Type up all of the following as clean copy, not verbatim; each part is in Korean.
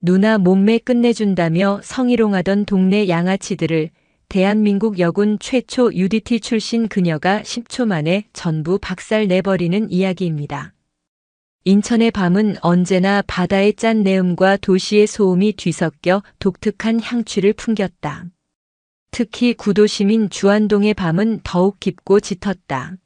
누나 몸매 끝내준다며 성희롱하던 동네 양아치들을 대한민국 여군 최초 UDT 출신 그녀가 10초 만에 전부 박살내버리는 이야기입니다. 인천의 밤은 언제나 바다의 짠 내음과 도시의 소음이 뒤섞여 독특한 향취를 풍겼다. 특히 구도심인 주안동의 밤은 더욱 깊고 짙었다.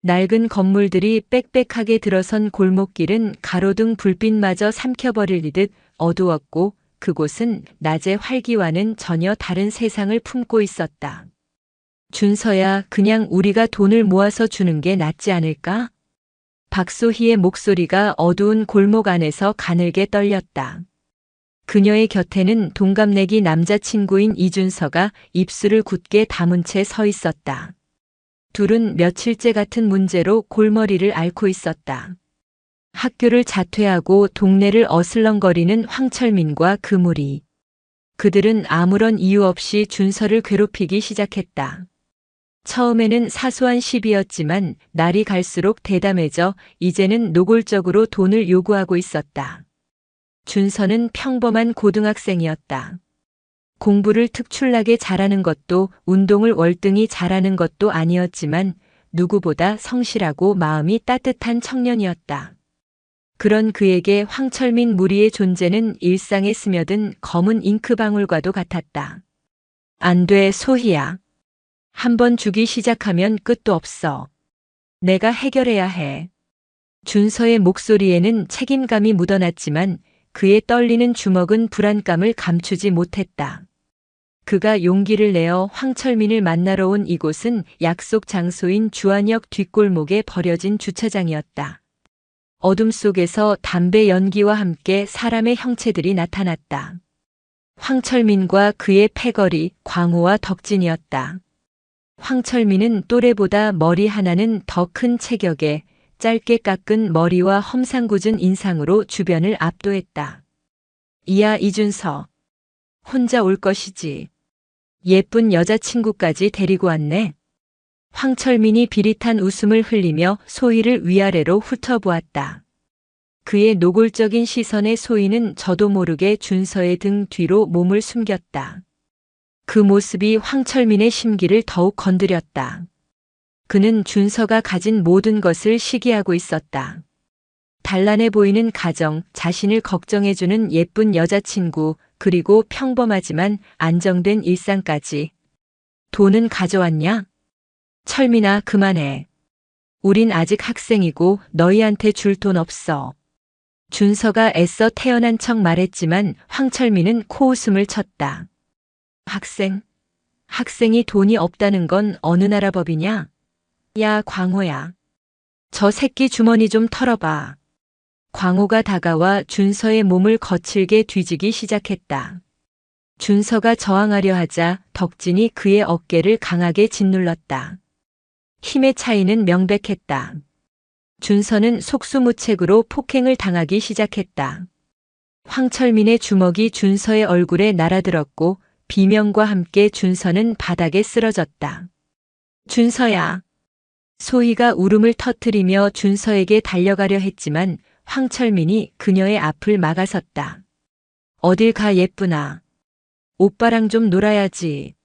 낡은 건물들이 빽빽하게 들어선 골목길은 가로등 불빛마저 삼켜버리듯 어두웠고 그곳은 낮의 활기와는 전혀 다른 세상을 품고 있었다. 준서야, 그냥 우리가 돈을 모아서 주는 게 낫지 않을까? 박소희의 목소리가 어두운 골목 안에서 가늘게 떨렸다. 그녀의 곁에는 동갑내기 남자친구인 이준서가 입술을 굳게 다문 채 서 있었다. 둘은 며칠째 같은 문제로 골머리를 앓고 있었다. 학교를 자퇴하고 동네를 어슬렁거리는 황철민과 그 무리. 그들은 아무런 이유 없이 준서를 괴롭히기 시작했다. 처음에는 사소한 시비였지만 날이 갈수록 대담해져 이제는 노골적으로 돈을 요구하고 있었다. 준서는 평범한 고등학생이었다. 공부를 특출나게 잘하는 것도 운동을 월등히 잘하는 것도 아니었지만 누구보다 성실하고 마음이 따뜻한 청년이었다. 그런 그에게 황철민 무리의 존재는 일상에 스며든 검은 잉크방울과도 같았다. 안 돼, 소희야. 한번 주기 시작하면 끝도 없어. 내가 해결해야 해. 준서의 목소리에는 책임감이 묻어났지만 그의 떨리는 주먹은 불안감을 감추지 못했다. 그가 용기를 내어 황철민을 만나러 온 이곳은 약속 장소인 주안역 뒷골목에 버려진 주차장이었다. 어둠 속에서 담배 연기와 함께 사람의 형체들이 나타났다. 황철민과 그의 패거리, 광호와 덕진이었다. 황철민은 또래보다 머리 하나는 더 큰 체격에 짧게 깎은 머리와 험상궂은 인상으로 주변을 압도했다. 이야, 이준서. 혼자 올 것이지. 예쁜 여자친구까지 데리고 왔네. 황철민이 비릿한 웃음을 흘리며 소희를 위아래로 훑어보았다. 그의 노골적인 시선에 소희는 저도 모르게 준서의 등 뒤로 몸을 숨겼다. 그 모습이 황철민의 심기를 더욱 건드렸다. 그는 준서가 가진 모든 것을 시기하고 있었다. 단란해 보이는 가정, 자신을 걱정해주는 예쁜 여자친구, 그리고 평범하지만 안정된 일상까지. 돈은 가져왔냐? 철민아, 그만해. 우린 아직 학생이고 너희한테 줄 돈 없어. 준서가 애써 태어난 척 말했지만 황철민은 코웃음을 쳤다. 학생? 학생이 돈이 없다는 건 어느 나라 법이냐? 야, 광호야. 저 새끼 주머니 좀 털어봐. 광호가 다가와 준서의 몸을 거칠게 뒤지기 시작했다. 준서가 저항하려 하자 덕진이 그의 어깨를 강하게 짓눌렀다. 힘의 차이는 명백했다. 준서는 속수무책으로 폭행을 당하기 시작했다. 황철민의 주먹이 준서의 얼굴에 날아들었고 비명과 함께 준서는 바닥에 쓰러졌다. 준서야. 소희가 울음을 터뜨리며 준서에게 달려가려 했지만 황철민이 그녀의 앞을 막아섰다. 어딜 가, 예쁘나. 오빠랑 좀 놀아야지.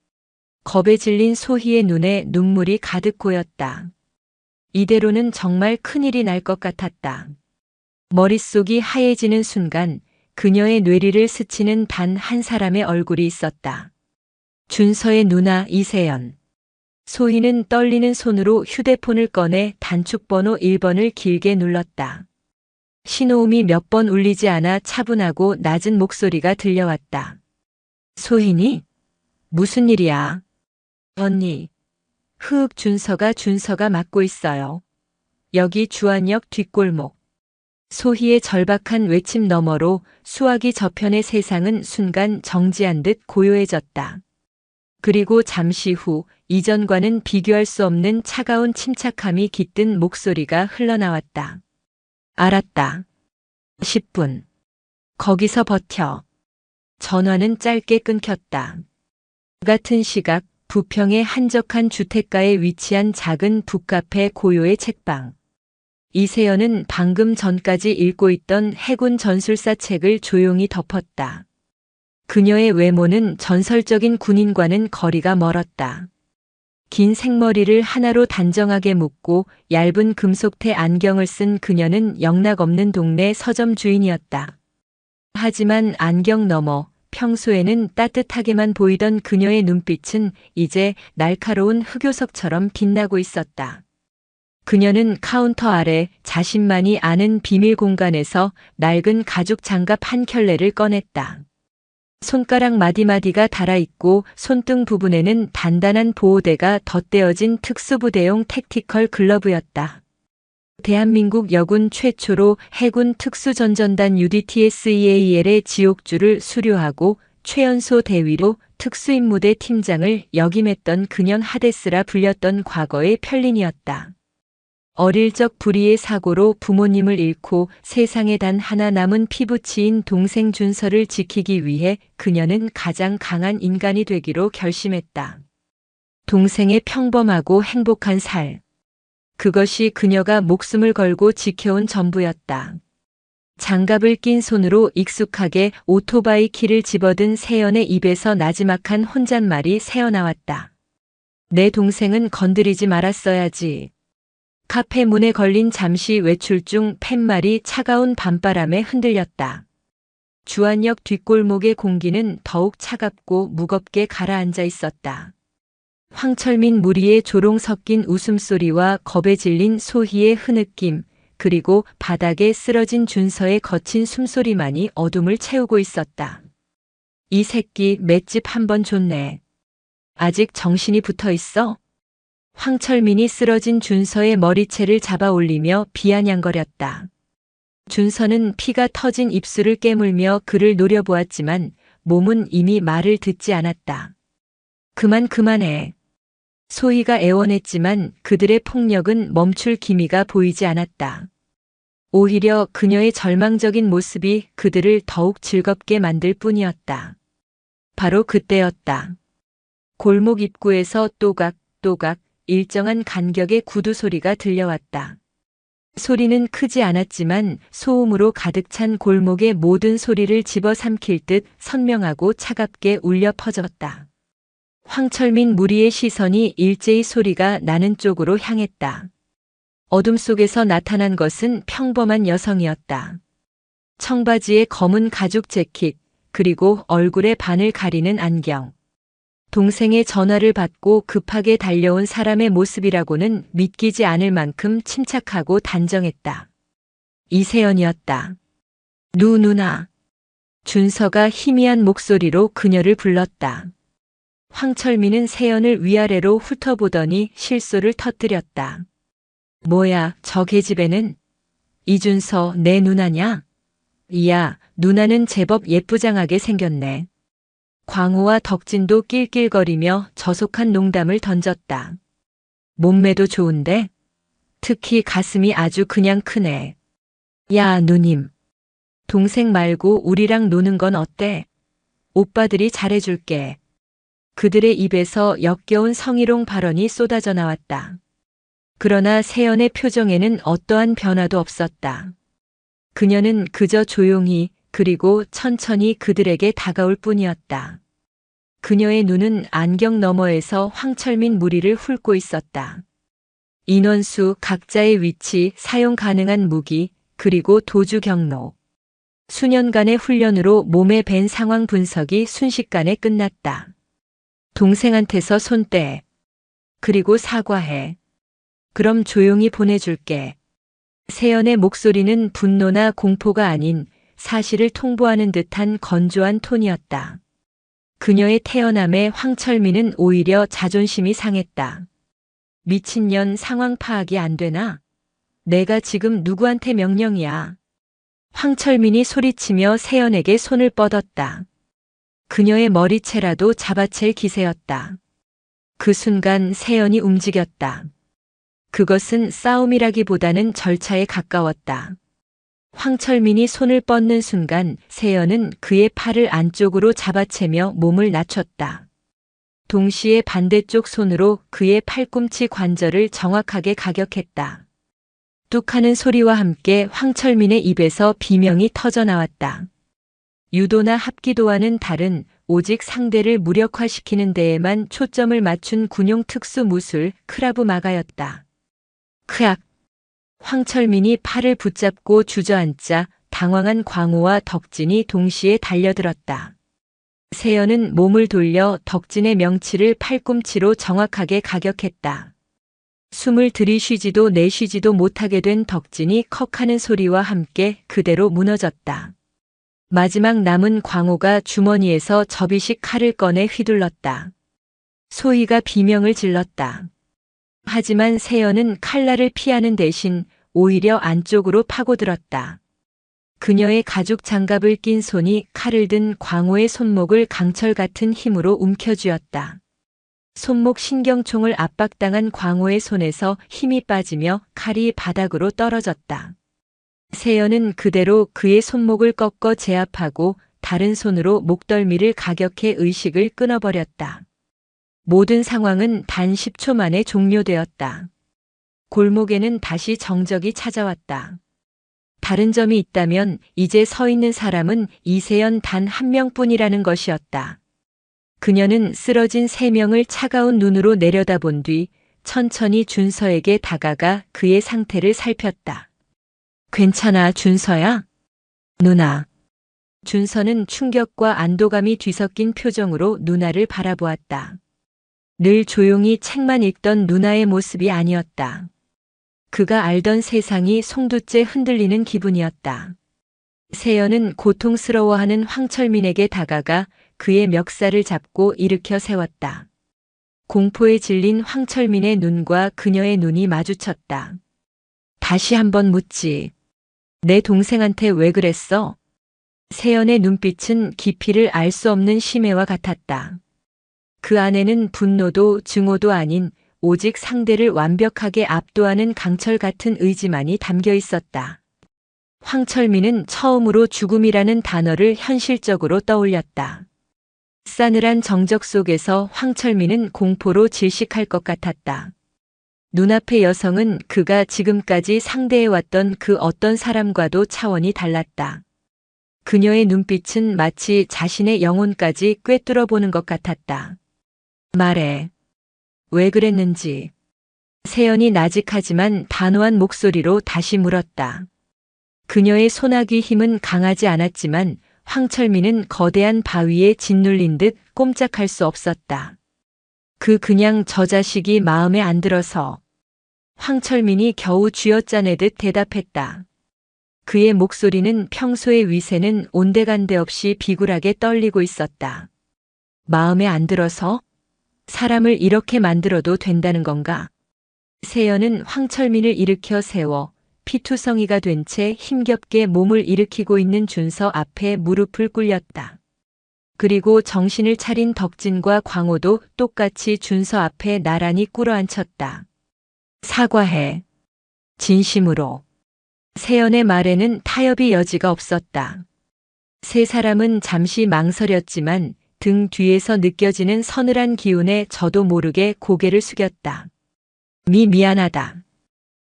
겁에 질린 소희의 눈에 눈물이 가득 고였다. 이대로는 정말 큰일이 날 것 같았다. 머릿속이 하얘지는 순간 그녀의 뇌리를 스치는 단 한 사람의 얼굴이 있었다. 준서의 누나 이세연. 소희는 떨리는 손으로 휴대폰을 꺼내 단축번호 1번을 길게 눌렀다. 신호음이 몇 번 울리지 않아 차분하고 낮은 목소리가 들려왔다. 소희니? 무슨 일이야? 언니. 준서가 맡고 있어요. 여기 주안역 뒷골목. 소희의 절박한 외침 너머로 수화기 저편의 세상은 순간 정지한 듯 고요해졌다. 그리고 잠시 후 이전과는 비교할 수 없는 차가운 침착함이 깃든 목소리가 흘러나왔다. 알았다. 10분. 거기서 버텨. 전화는 짧게 끊겼다. 같은 시각 부평의 한적한 주택가에 위치한 작은 북카페 고요의 책방. 이세연은 방금 전까지 읽고 있던 해군 전술사 책을 조용히 덮었다. 그녀의 외모는 전설적인 군인과는 거리가 멀었다. 긴 생머리를 하나로 단정하게 묶고 얇은 금속태 안경을 쓴 그녀는 영락없는 동네 서점 주인이었다. 하지만 안경 너머 평소에는 따뜻하게만 보이던 그녀의 눈빛은 이제 날카로운 흑요석처럼 빛나고 있었다. 그녀는 카운터 아래 자신만이 아는 비밀 공간에서 낡은 가죽 장갑 한 켤레를 꺼냈다. 손가락 마디마디가 달아있고 손등 부분에는 단단한 보호대가 덧대어진 특수부대용 택티컬 글러브였다. 대한민국 여군 최초로 해군 특수전전단 UDTSEAL의 지옥주를 수료하고 최연소 대위로 특수임무대 팀장을 역임했던 근현 하데스라 불렸던 과거의 편린이었다. 어릴 적 불의의 사고로 부모님을 잃고 세상에 단 하나 남은 피부치인 동생 준서를 지키기 위해 그녀는 가장 강한 인간이 되기로 결심했다. 동생의 평범하고 행복한 살. 그것이 그녀가 목숨을 걸고 지켜온 전부였다. 장갑을 낀 손으로 익숙하게 오토바이 키를 집어든 세연의 입에서 나지막한 혼잣말이 새어나왔다. 내 동생은 건드리지 말았어야지. 카페 문에 걸린 잠시 외출 중 팻말이 차가운 밤바람에 흔들렸다. 주안역 뒷골목의 공기는 더욱 차갑고 무겁게 가라앉아 있었다. 황철민 무리의 조롱 섞인 웃음소리와 겁에 질린 소희의 흐느낌, 그리고 바닥에 쓰러진 준서의 거친 숨소리만이 어둠을 채우고 있었다. 이 새끼 맷집 한번 줬네. 아직 정신이 붙어 있어? 황철민이 쓰러진 준서의 머리채를 잡아 올리며 비아냥거렸다. 준서는 피가 터진 입술을 깨물며 그를 노려보았지만 몸은 이미 말을 듣지 않았다. 그만해. 소희가 애원했지만 그들의 폭력은 멈출 기미가 보이지 않았다. 오히려 그녀의 절망적인 모습이 그들을 더욱 즐겁게 만들 뿐이었다. 바로 그때였다. 골목 입구에서 또각또각 일정한 간격의 구두 소리가 들려왔다. 소리는 크지 않았지만 소음으로 가득 찬 골목의 모든 소리를 집어삼킬 듯 선명하고 차갑게 울려 퍼졌다. 황철민 무리의 시선이 일제히 소리가 나는 쪽으로 향했다. 어둠 속에서 나타난 것은 평범한 여성이었다. 청바지에 검은 가죽 재킷, 그리고 얼굴의 반을 가리는 안경. 동생의 전화를 받고 급하게 달려온 사람의 모습이라고는 믿기지 않을 만큼 침착하고 단정했다. 이세연이었다. 누나. 준서가 희미한 목소리로 그녀를 불렀다. 황철민은 세연을 위아래로 훑어보더니 실소를 터뜨렸다. 뭐야, 저 계집애는? 이준서 내 누나냐? 이야, 누나는 제법 예쁘장하게 생겼네. 광호와 덕진도 낄낄거리며 저속한 농담을 던졌다. 몸매도 좋은데? 특히 가슴이 아주 그냥 크네. 야, 누님. 동생 말고 우리랑 노는 건 어때? 오빠들이 잘해줄게. 그들의 입에서 역겨운 성희롱 발언이 쏟아져 나왔다. 그러나 세연의 표정에는 어떠한 변화도 없었다. 그녀는 그저 조용히 그리고 천천히 그들에게 다가올 뿐이었다. 그녀의 눈은 안경 너머에서 황철민 무리를 훑고 있었다. 인원수, 각자의 위치, 사용 가능한 무기, 그리고 도주 경로. 수년간의 훈련으로 몸에 밴 상황 분석이 순식간에 끝났다. 동생한테서 손 떼. 그리고 사과해. 그럼 조용히 보내줄게. 세연의 목소리는 분노나 공포가 아닌 사실을 통보하는 듯한 건조한 톤이었다. 그녀의 태어남에 황철민은 오히려 자존심이 상했다. 미친년 상황 파악이 안 되나? 내가 지금 누구한테 명령이야? 황철민이 소리치며 세연에게 손을 뻗었다. 그녀의 머리채라도 잡아챌 기세였다. 그 순간 세연이 움직였다. 그것은 싸움이라기보다는 절차에 가까웠다. 황철민이 손을 뻗는 순간 세연은 그의 팔을 안쪽으로 잡아채며 몸을 낮췄다. 동시에 반대쪽 손으로 그의 팔꿈치 관절을 정확하게 가격했다. 뚝하는 소리와 함께 황철민의 입에서 비명이 터져 나왔다. 유도나 합기도와는 다른 오직 상대를 무력화시키는 데에만 초점을 맞춘 군용 특수 무술 크라브 마가였다. 크악! 황철민이 팔을 붙잡고 주저앉자 당황한 광호와 덕진이 동시에 달려들었다. 세연은 몸을 돌려 덕진의 명치를 팔꿈치로 정확하게 가격했다. 숨을 들이쉬지도 내쉬지도 못하게 된 덕진이 컥하는 소리와 함께 그대로 무너졌다. 마지막 남은 광호가 주머니에서 접이식 칼을 꺼내 휘둘렀다. 소희가 비명을 질렀다. 하지만 세연은 칼날을 피하는 대신 오히려 안쪽으로 파고들었다. 그녀의 가죽 장갑을 낀 손이 칼을 든 광호의 손목을 강철 같은 힘으로 움켜쥐었다. 손목 신경총을 압박당한 광호의 손에서 힘이 빠지며 칼이 바닥으로 떨어졌다. 세연은 그대로 그의 손목을 꺾어 제압하고 다른 손으로 목덜미를 가격해 의식을 끊어버렸다. 모든 상황은 단 10초 만에 종료되었다. 골목에는 다시 정적이 찾아왔다. 다른 점이 있다면 이제 서 있는 사람은 이세연 단 한 명뿐이라는 것이었다. 그녀는 쓰러진 세 명을 차가운 눈으로 내려다본 뒤 천천히 준서에게 다가가 그의 상태를 살폈다. 괜찮아, 준서야? 누나. 준서는 충격과 안도감이 뒤섞인 표정으로 누나를 바라보았다. 늘 조용히 책만 읽던 누나의 모습이 아니었다. 그가 알던 세상이 송두째 흔들리는 기분이었다. 세연은 고통스러워하는 황철민에게 다가가 그의 멱살을 잡고 일으켜 세웠다. 공포에 질린 황철민의 눈과 그녀의 눈이 마주쳤다. 다시 한번 묻지. 내 동생한테 왜 그랬어? 세연의 눈빛은 깊이를 알 수 없는 심해와 같았다. 그 안에는 분노도 증오도 아닌 오직 상대를 완벽하게 압도하는 강철 같은 의지만이 담겨 있었다. 황철민은 처음으로 죽음이라는 단어를 현실적으로 떠올렸다. 싸늘한 정적 속에서 황철민은 공포로 질식할 것 같았다. 눈앞의 여성은 그가 지금까지 상대해왔던 그 어떤 사람과도 차원이 달랐다. 그녀의 눈빛은 마치 자신의 영혼까지 꿰뚫어 보는 것 같았다. 말해. 왜 그랬는지. 세연이 나직하지만 단호한 목소리로 다시 물었다. 그녀의 소나기 힘은 강하지 않았지만 황철민은 거대한 바위에 짓눌린 듯 꼼짝할 수 없었다. 그냥 저 자식이 마음에 안 들어서. 황철민이 겨우 쥐어짜내듯 대답했다. 그의 목소리는 평소의 위세는 온데간데 없이 비굴하게 떨리고 있었다. 마음에 안 들어서? 사람을 이렇게 만들어도 된다는 건가? 세연은 황철민을 일으켜 세워 피투성이가 된 채 힘겹게 몸을 일으키고 있는 준서 앞에 무릎을 꿇렸다. 그리고 정신을 차린 덕진과 광호도 똑같이 준서 앞에 나란히 꿇어앉혔다. 사과해. 진심으로. 세연의 말에는 타협의 여지가 없었다. 세 사람은 잠시 망설였지만 등 뒤에서 느껴지는 서늘한 기운에 저도 모르게 고개를 숙였다. 미안하다.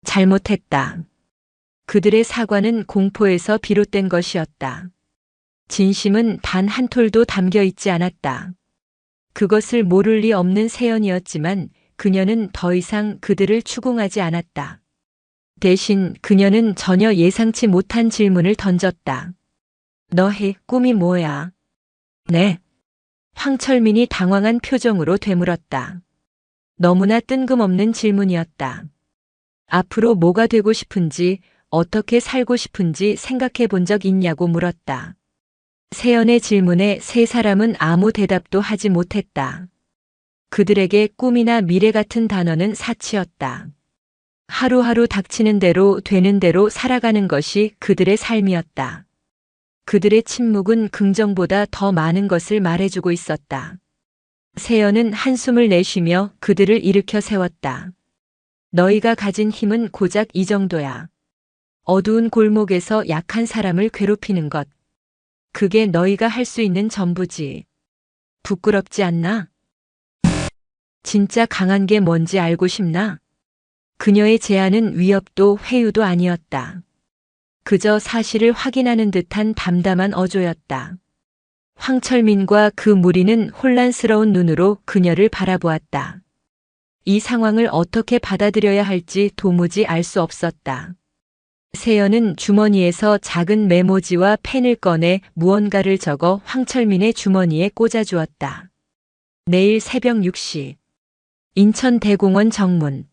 잘못했다. 그들의 사과는 공포에서 비롯된 것이었다. 진심은 단 한 톨도 담겨 있지 않았다. 그것을 모를 리 없는 세연이었지만 그녀는 더 이상 그들을 추궁하지 않았다. 대신 그녀는 전혀 예상치 못한 질문을 던졌다. 너의 꿈이 뭐야? 네. 황철민이 당황한 표정으로 되물었다. 너무나 뜬금없는 질문이었다. 앞으로 뭐가 되고 싶은지, 어떻게 살고 싶은지 생각해 본 적 있냐고 물었다. 세연의 질문에 세 사람은 아무 대답도 하지 못했다. 그들에게 꿈이나 미래 같은 단어는 사치였다. 하루하루 닥치는 대로 되는 대로 살아가는 것이 그들의 삶이었다. 그들의 침묵은 긍정보다 더 많은 것을 말해주고 있었다. 세연은 한숨을 내쉬며 그들을 일으켜 세웠다. 너희가 가진 힘은 고작 이 정도야. 어두운 골목에서 약한 사람을 괴롭히는 것. 그게 너희가 할 수 있는 전부지. 부끄럽지 않나? 진짜 강한 게 뭔지 알고 싶나? 그녀의 제안은 위협도 회유도 아니었다. 그저 사실을 확인하는 듯한 담담한 어조였다. 황철민과 그 무리는 혼란스러운 눈으로 그녀를 바라보았다. 이 상황을 어떻게 받아들여야 할지 도무지 알 수 없었다. 세연은 주머니에서 작은 메모지와 펜을 꺼내 무언가를 적어 황철민의 주머니에 꽂아주었다. 내일 새벽 6시. 인천대공원 정문.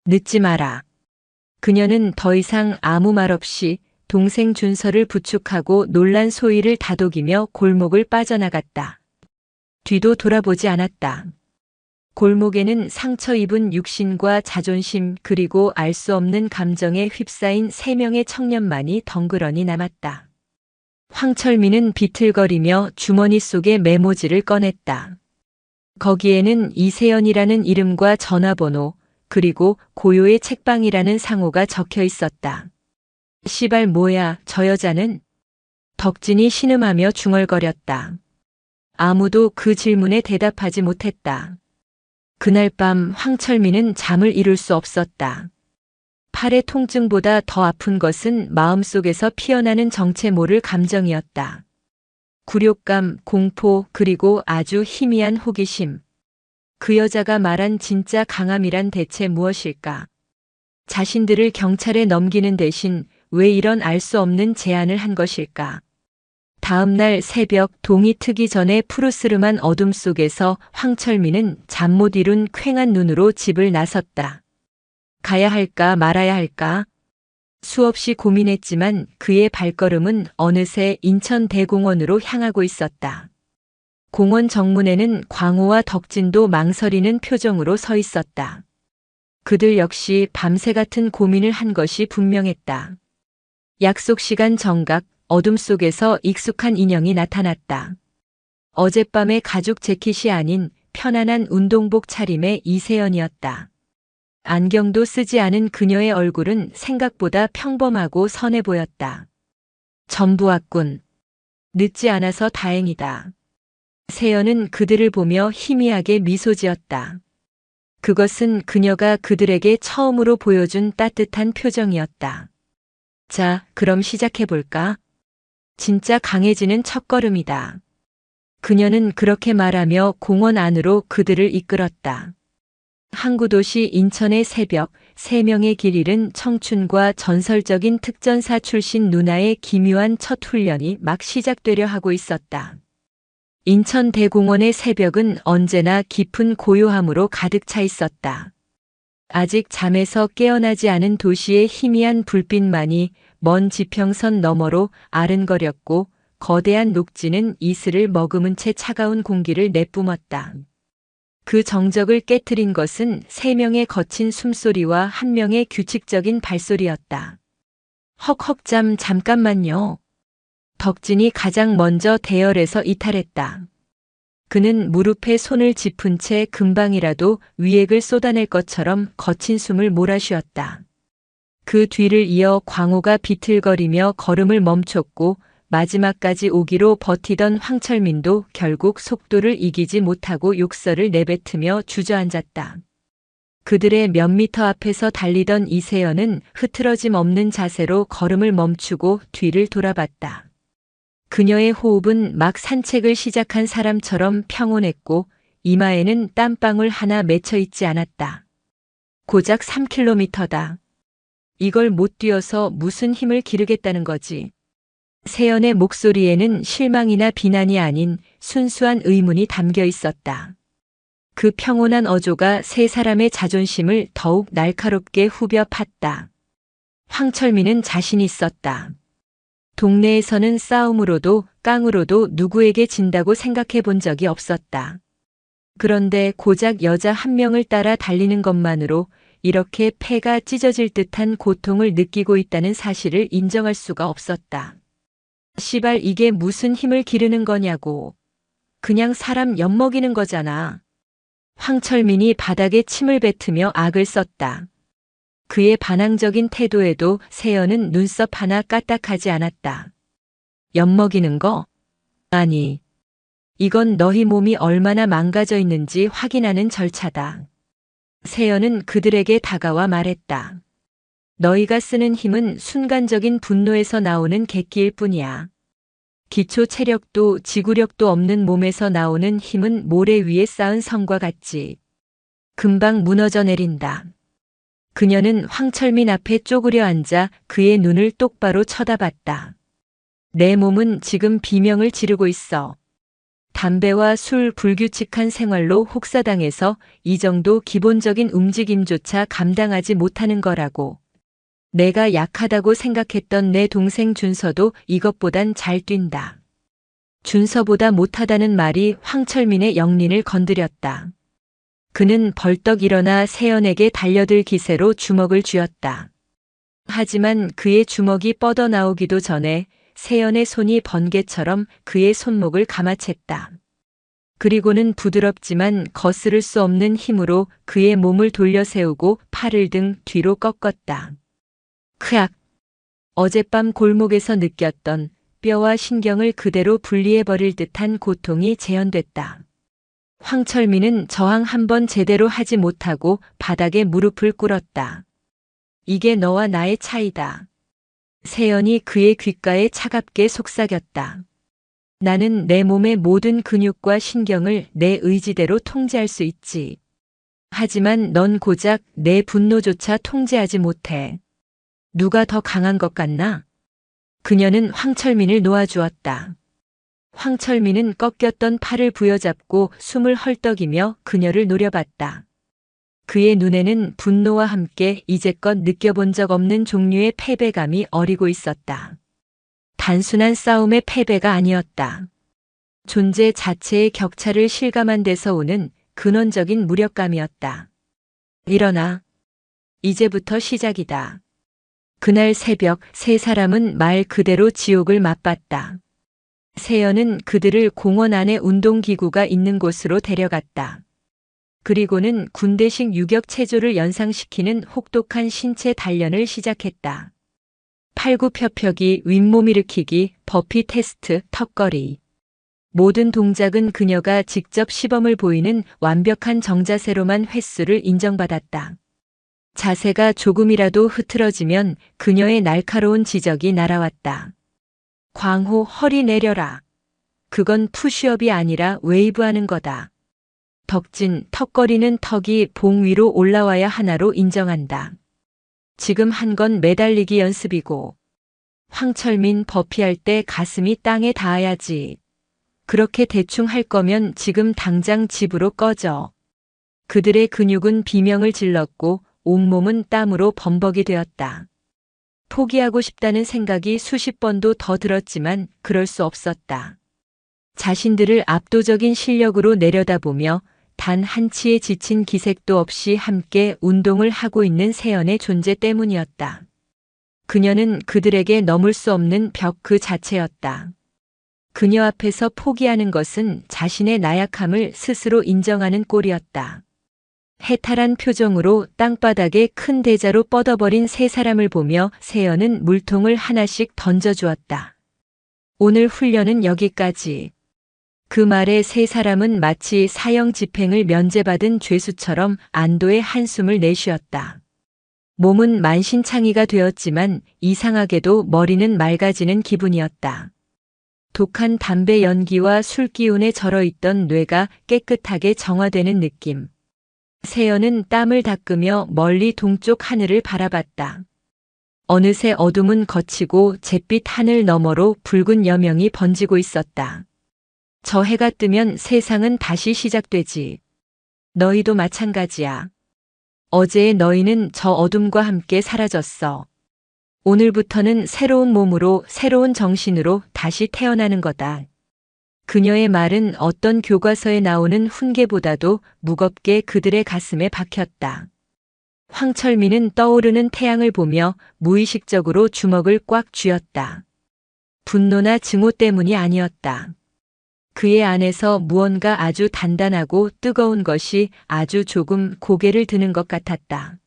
늦지 마라. 그녀는 더 이상 아무 말 없이 동생 준서를 부축하고 놀란 소희를 다독이며 골목을 빠져나갔다. 뒤도 돌아보지 않았다. 골목에는 상처 입은 육신과 자존심 그리고 알 수 없는 감정에 휩싸인 3명의 청년만이 덩그러니 남았다. 황철민은 비틀거리며 주머니 속의 메모지를 꺼냈다. 거기에는 이세연이라는 이름과 전화번호 그리고 고요의 책방이라는 상호가 적혀 있었다. 시발 뭐야 저 여자는? 덕진이 신음하며 중얼거렸다. 아무도 그 질문에 대답하지 못했다. 그날 밤 황철민은 잠을 이룰 수 없었다. 팔의 통증보다 더 아픈 것은 마음속에서 피어나는 정체 모를 감정이었다. 굴욕감, 공포, 그리고 아주 희미한 호기심. 그 여자가 말한 진짜 강함이란 대체 무엇일까? 자신들을 경찰에 넘기는 대신 왜 이런 알 수 없는 제안을 한 것일까? 다음 날 새벽 동이 트기 전에 푸르스름한 어둠 속에서 황철민은 잠 못 이룬 퀭한 눈으로 집을 나섰다. 가야 할까 말아야 할까? 수없이 고민했지만 그의 발걸음은 어느새 인천대공원으로 향하고 있었다. 공원 정문에는 광호와 덕진도 망설이는 표정으로 서 있었다. 그들 역시 밤새 같은 고민을 한 것이 분명했다. 약속 시간 정각, 어둠 속에서 익숙한 인형이 나타났다. 어젯밤의 가죽 재킷이 아닌 편안한 운동복 차림의 이세연이었다. 안경도 쓰지 않은 그녀의 얼굴은 생각보다 평범하고 선해 보였다. 전부 왔군. 늦지 않아서 다행이다. 세연은 그들을 보며 희미하게 미소 지었다. 그것은 그녀가 그들에게 처음으로 보여준 따뜻한 표정이었다. 자, 그럼 시작해볼까? 진짜 강해지는 첫걸음이다. 그녀는 그렇게 말하며 공원 안으로 그들을 이끌었다. 항구도시 인천의 새벽, 3명의 길 잃은 청춘과 전설적인 특전사 출신 누나의 기묘한 첫 훈련이 막 시작되려 하고 있었다. 인천대공원의 새벽은 언제나 깊은 고요함으로 가득 차 있었다. 아직 잠에서 깨어나지 않은 도시의 희미한 불빛만이 먼 지평선 너머로 아른거렸고 거대한 녹지는 이슬을 머금은 채 차가운 공기를 내뿜었다. 그 정적을 깨트린 것은 3명의 거친 숨소리와 1명의 규칙적인 발소리였다. 헉헉 잠깐만요. 덕진이 가장 먼저 대열에서 이탈했다. 그는 무릎에 손을 짚은 채 금방이라도 위액을 쏟아낼 것처럼 거친 숨을 몰아쉬었다. 그 뒤를 이어 광호가 비틀거리며 걸음을 멈췄고 마지막까지 오기로 버티던 황철민도 결국 속도를 이기지 못하고 욕설을 내뱉으며 주저앉았다. 그들의 몇 미터 앞에서 달리던 이세연은 흐트러짐 없는 자세로 걸음을 멈추고 뒤를 돌아봤다. 그녀의 호흡은 막 산책을 시작한 사람처럼 평온했고 이마에는 땀방울 하나 맺혀 있지 않았다. 고작 3km다. 이걸 못 뛰어서 무슨 힘을 기르겠다는 거지. 세연의 목소리에는 실망이나 비난이 아닌 순수한 의문이 담겨 있었다. 그 평온한 어조가 3사람의 자존심을 더욱 날카롭게 후벼 팠다. 황철민은 자신 있었다. 동네에서는 싸움으로도 깡으로도 누구에게 진다고 생각해 본 적이 없었다. 그런데 고작 여자 1명을 따라 달리는 것만으로 이렇게 폐가 찢어질 듯한 고통을 느끼고 있다는 사실을 인정할 수가 없었다. 시발 이게 무슨 힘을 기르는 거냐고. 그냥 사람 엿먹이는 거잖아. 황철민이 바닥에 침을 뱉으며 악을 썼다. 그의 반항적인 태도에도 세연은 눈썹 하나 까딱하지 않았다. 엿먹이는 거? 아니. 이건 너희 몸이 얼마나 망가져 있는지 확인하는 절차다. 세연은 그들에게 다가와 말했다. 너희가 쓰는 힘은 순간적인 분노에서 나오는 객기일 뿐이야. 기초 체력도 지구력도 없는 몸에서 나오는 힘은 모래 위에 쌓은 성과 같지. 금방 무너져 내린다. 그녀는 황철민 앞에 쪼그려 앉아 그의 눈을 똑바로 쳐다봤다. 내 몸은 지금 비명을 지르고 있어. 담배와 술 불규칙한 생활로 혹사당해서 이 정도 기본적인 움직임조차 감당하지 못하는 거라고. 내가 약하다고 생각했던 내 동생 준서도 이것보단 잘 뛴다. 준서보다 못하다는 말이 황철민의 영린을 건드렸다. 그는 벌떡 일어나 세연에게 달려들 기세로 주먹을 쥐었다. 하지만 그의 주먹이 뻗어나오기도 전에 세연의 손이 번개처럼 그의 손목을 감아챘다. 그리고는 부드럽지만 거스를 수 없는 힘으로 그의 몸을 돌려 세우고 팔을 등 뒤로 꺾었다. 크악! 어젯밤 골목에서 느꼈던 뼈와 신경을 그대로 분리해버릴 듯한 고통이 재현됐다. 황철민은 저항 한 번 제대로 하지 못하고 바닥에 무릎을 꿇었다. 이게 너와 나의 차이다. 세연이 그의 귓가에 차갑게 속삭였다. 나는 내 몸의 모든 근육과 신경을 내 의지대로 통제할 수 있지. 하지만 넌 고작 내 분노조차 통제하지 못해. 누가 더 강한 것 같나? 그녀는 황철민을 놓아주었다. 황철민은 꺾였던 팔을 부여잡고 숨을 헐떡이며 그녀를 노려봤다. 그의 눈에는 분노와 함께 이제껏 느껴본 적 없는 종류의 패배감이 어리고 있었다. 단순한 싸움의 패배가 아니었다. 존재 자체의 격차를 실감한 데서 오는 근원적인 무력감이었다. 일어나. 이제부터 시작이다. 그날 새벽 세 사람은 말 그대로 지옥을 맛봤다. 세연은 그들을 공원 안에 운동기구가 있는 곳으로 데려갔다. 그리고는 군대식 유격 체조를 연상시키는 혹독한 신체 단련을 시작했다. 팔굽혀펴기, 윗몸 일으키기, 버피 테스트, 턱걸이. 모든 동작은 그녀가 직접 시범을 보이는 완벽한 정자세로만 횟수를 인정받았다. 자세가 조금이라도 흐트러지면 그녀의 날카로운 지적이 날아왔다. 광호, 허리 내려라. 그건 푸시업이 아니라 웨이브하는 거다. 덕진, 턱걸이는 턱이 봉 위로 올라와야 하나로 인정한다. 지금 한 건 매달리기 연습이고. 황철민 버피할 때 가슴이 땅에 닿아야지. 그렇게 대충 할 거면 지금 당장 집으로 꺼져. 그들의 근육은 비명을 질렀고 온몸은 땀으로 범벅이 되었다. 포기하고 싶다는 생각이 수십 번도 더 들었지만 그럴 수 없었다. 자신들을 압도적인 실력으로 내려다보며 단 한치의 지친 기색도 없이 함께 운동을 하고 있는 세연의 존재 때문이었다. 그녀는 그들에게 넘을 수 없는 벽 그 자체였다. 그녀 앞에서 포기하는 것은 자신의 나약함을 스스로 인정하는 꼴이었다. 해탈한 표정으로 땅바닥에 큰 대자로 뻗어버린 세 사람을 보며 세연은 물통을 하나씩 던져주었다. 오늘 훈련은 여기까지. 그 말에 세 사람은 마치 사형 집행을 면제받은 죄수처럼 안도의 한숨을 내쉬었다. 몸은 만신창이가 되었지만 이상하게도 머리는 맑아지는 기분이었다. 독한 담배 연기와 술 기운에 절어있던 뇌가 깨끗하게 정화되는 느낌. 세연은 땀을 닦으며 멀리 동쪽 하늘을 바라봤다. 어느새 어둠은 걷히고 잿빛 하늘 너머로 붉은 여명이 번지고 있었다. 저 해가 뜨면 세상은 다시 시작되지. 너희도 마찬가지야. 어제의 너희는 저 어둠과 함께 사라졌어. 오늘부터는 새로운 몸으로 새로운 정신으로 다시 태어나는 거다. 그녀의 말은 어떤 교과서에 나오는 훈계보다도 무겁게 그들의 가슴에 박혔다. 황철민은 떠오르는 태양을 보며 무의식적으로 주먹을 꽉 쥐었다. 분노나 증오 때문이 아니었다. 그의 안에서 무언가 아주 단단하고 뜨거운 것이 아주 조금 고개를 드는 것 같았다.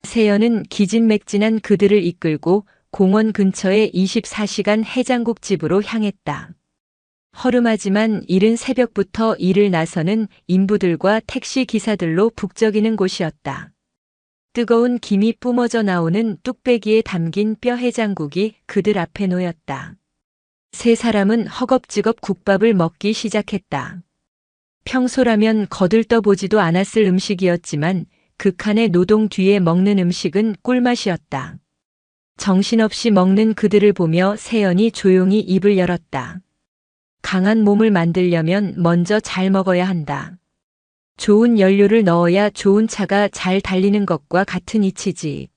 세연은 기진맥진한 그들을 이끌고 공원 근처의 24시간 해장국 집으로 향했다. 허름하지만 이른 새벽부터 일을 나서는 인부들과 택시 기사들로 북적이는 곳이었다. 뜨거운 김이 뿜어져 나오는 뚝배기에 담긴 뼈 해장국이 그들 앞에 놓였다. 세 사람은 허겁지겁 국밥을 먹기 시작했다. 평소라면 거들떠보지도 않았을 음식이었지만 극한의 노동 뒤에 먹는 음식은 꿀맛이었다. 정신없이 먹는 그들을 보며 세연이 조용히 입을 열었다. 강한 몸을 만들려면 먼저 잘 먹어야 한다. 좋은 연료를 넣어야 좋은 차가 잘 달리는 것과 같은 이치지.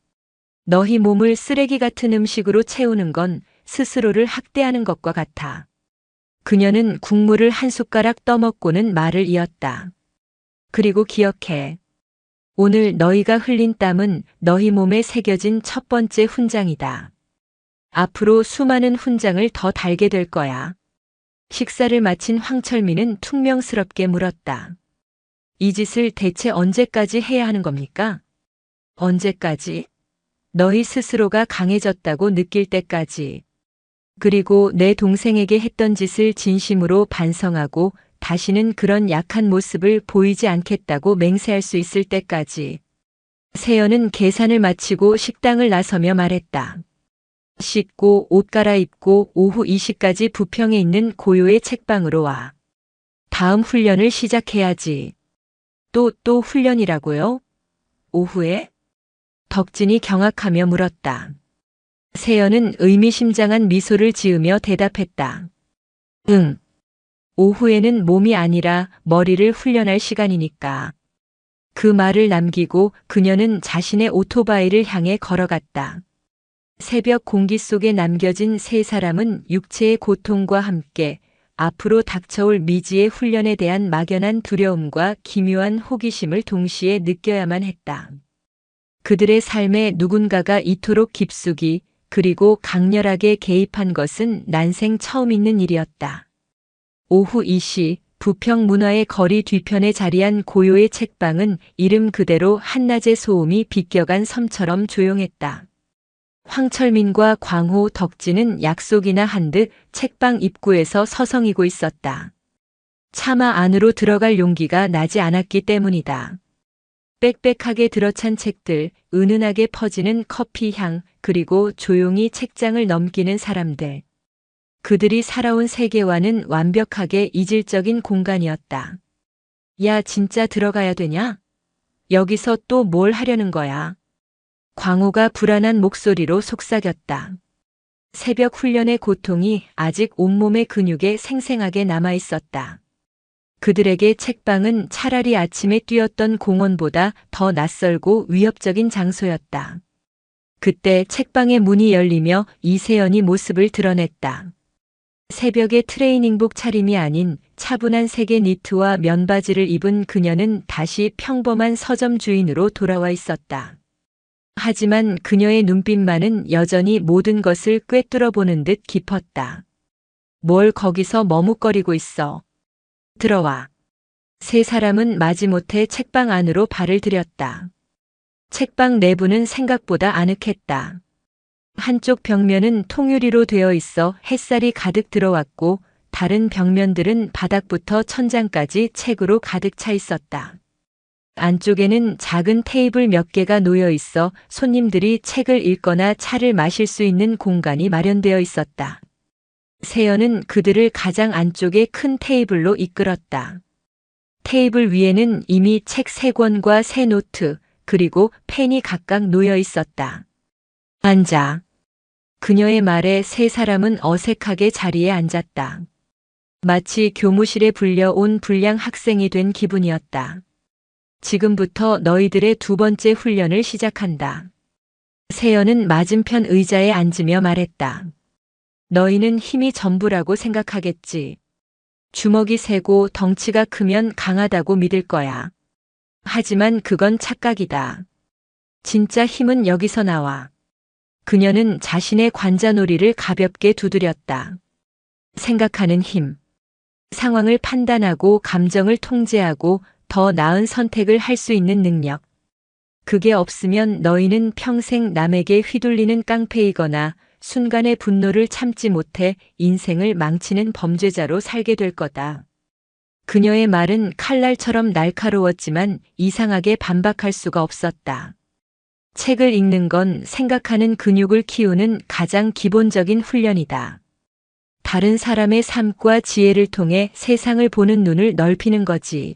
너희 몸을 쓰레기 같은 음식으로 채우는 건 스스로를 학대하는 것과 같아. 그녀는 국물을 한 숟가락 떠먹고는 말을 이었다. 그리고 기억해. 오늘 너희가 흘린 땀은 너희 몸에 새겨진 첫 번째 훈장이다. 앞으로 수많은 훈장을 더 달게 될 거야. 식사를 마친 황철민은 퉁명스럽게 물었다. 이 짓을 대체 언제까지 해야 하는 겁니까? 언제까지? 너희 스스로가 강해졌다고 느낄 때까지. 그리고 내 동생에게 했던 짓을 진심으로 반성하고 다시는 그런 약한 모습을 보이지 않겠다고 맹세할 수 있을 때까지. 세연은 계산을 마치고 식당을 나서며 말했다. 씻고 옷 갈아입고 오후 2시까지 부평에 있는 고요의 책방으로 와. 다음 훈련을 시작해야지. 또 훈련이라고요? 오후에? 덕진이 경악하며 물었다. 세연은 의미심장한 미소를 지으며 대답했다. 응. 오후에는 몸이 아니라 머리를 훈련할 시간이니까. 그 말을 남기고 그녀는 자신의 오토바이를 향해 걸어갔다. 새벽 공기 속에 남겨진 세 사람은 육체의 고통과 함께 앞으로 닥쳐올 미지의 훈련에 대한 막연한 두려움과 기묘한 호기심을 동시에 느껴야만 했다. 그들의 삶에 누군가가 이토록 깊숙이 그리고 강렬하게 개입한 것은 난생 처음 있는 일이었다. 오후 2시 부평 문화의 거리 뒤편에 자리한 고요의 책방은 이름 그대로 한낮의 소음이 비껴간 섬처럼 조용했다. 황철민과 광호, 덕진은 약속이나 한 듯 책방 입구에서 서성이고 있었다. 차마 안으로 들어갈 용기가 나지 않았기 때문이다. 빽빽하게 들어찬 책들, 은은하게 퍼지는 커피 향, 그리고 조용히 책장을 넘기는 사람들. 그들이 살아온 세계와는 완벽하게 이질적인 공간이었다. 야, 진짜 들어가야 되냐? 여기서 또 뭘 하려는 거야? 광호가 불안한 목소리로 속삭였다. 새벽 훈련의 고통이 아직 온몸의 근육에 생생하게 남아 있었다. 그들에게 책방은 차라리 아침에 뛰었던 공원보다 더 낯설고 위협적인 장소였다. 그때 책방의 문이 열리며 이세연이 모습을 드러냈다. 새벽의 트레이닝복 차림이 아닌 차분한 색의 니트와 면바지를 입은 그녀는 다시 평범한 서점 주인으로 돌아와 있었다. 하지만 그녀의 눈빛만은 여전히 모든 것을 꿰뚫어 보는 듯 깊었다. 뭘 거기서 머뭇거리고 있어. 들어와. 세 사람은 마지못해 책방 안으로 발을 들였다. 책방 내부는 생각보다 아늑했다. 한쪽 벽면은 통유리로 되어 있어 햇살이 가득 들어왔고 다른 벽면들은 바닥부터 천장까지 책으로 가득 차 있었다. 안쪽에는 작은 테이블 몇 개가 놓여 있어 손님들이 책을 읽거나 차를 마실 수 있는 공간이 마련되어 있었다. 세연은 그들을 가장 안쪽의 큰 테이블로 이끌었다. 테이블 위에는 이미 책 3권과 새 노트, 그리고 펜이 각각 놓여 있었다. 앉아. 그녀의 말에 세 사람은 어색하게 자리에 앉았다. 마치 교무실에 불려온 불량 학생이 된 기분이었다. 지금부터 너희들의 두 번째 훈련을 시작한다. 세연은 맞은편 의자에 앉으며 말했다. 너희는 힘이 전부라고 생각하겠지. 주먹이 세고 덩치가 크면 강하다고 믿을 거야. 하지만 그건 착각이다. 진짜 힘은 여기서 나와. 그녀는 자신의 관자놀이를 가볍게 두드렸다. 생각하는 힘. 상황을 판단하고 감정을 통제하고 더 나은 선택을 할 수 있는 능력. 그게 없으면 너희는 평생 남에게 휘둘리는 깡패이거나 순간의 분노를 참지 못해 인생을 망치는 범죄자로 살게 될 거다. 그녀의 말은 칼날처럼 날카로웠지만 이상하게 반박할 수가 없었다. 책을 읽는 건 생각하는 근육을 키우는 가장 기본적인 훈련이다. 다른 사람의 삶과 지혜를 통해 세상을 보는 눈을 넓히는 거지.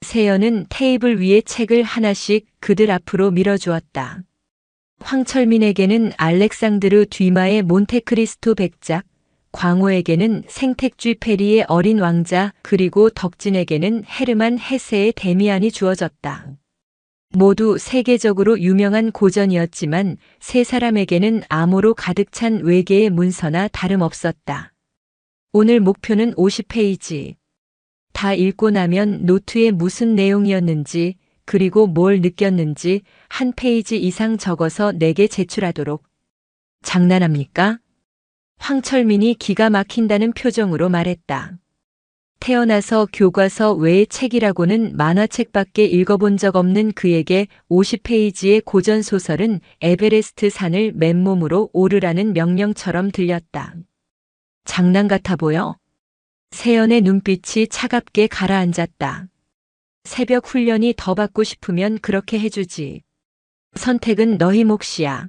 세연은 테이블 위에 책을 하나씩 그들 앞으로 밀어주었다. 황철민에게는 알렉상드르 듀마의 몬테크리스토 백작, 광호에게는 생택쥐 페리의 어린 왕자, 그리고 덕진에게는 헤르만 헤세의 데미안이 주어졌다. 모두 세계적으로 유명한 고전이었지만 세 사람에게는 암호로 가득 찬 외계의 문서나 다름없었다. 오늘 목표는 50페이지. 다 읽고 나면 노트에 무슨 내용이었는지, 그리고 뭘 느꼈는지 한 페이지 이상 적어서 내게 제출하도록. 장난합니까? 황철민이 기가 막힌다는 표정으로 말했다. 태어나서 교과서 외의 책이라고는 만화책밖에 읽어본 적 없는 그에게 50페이지의 고전소설은 에베레스트 산을 맨몸으로 오르라는 명령처럼 들렸다. 장난 같아 보여? 세연의 눈빛이 차갑게 가라앉았다. 새벽 훈련이 더 받고 싶으면 그렇게 해주지. 선택은 너희 몫이야.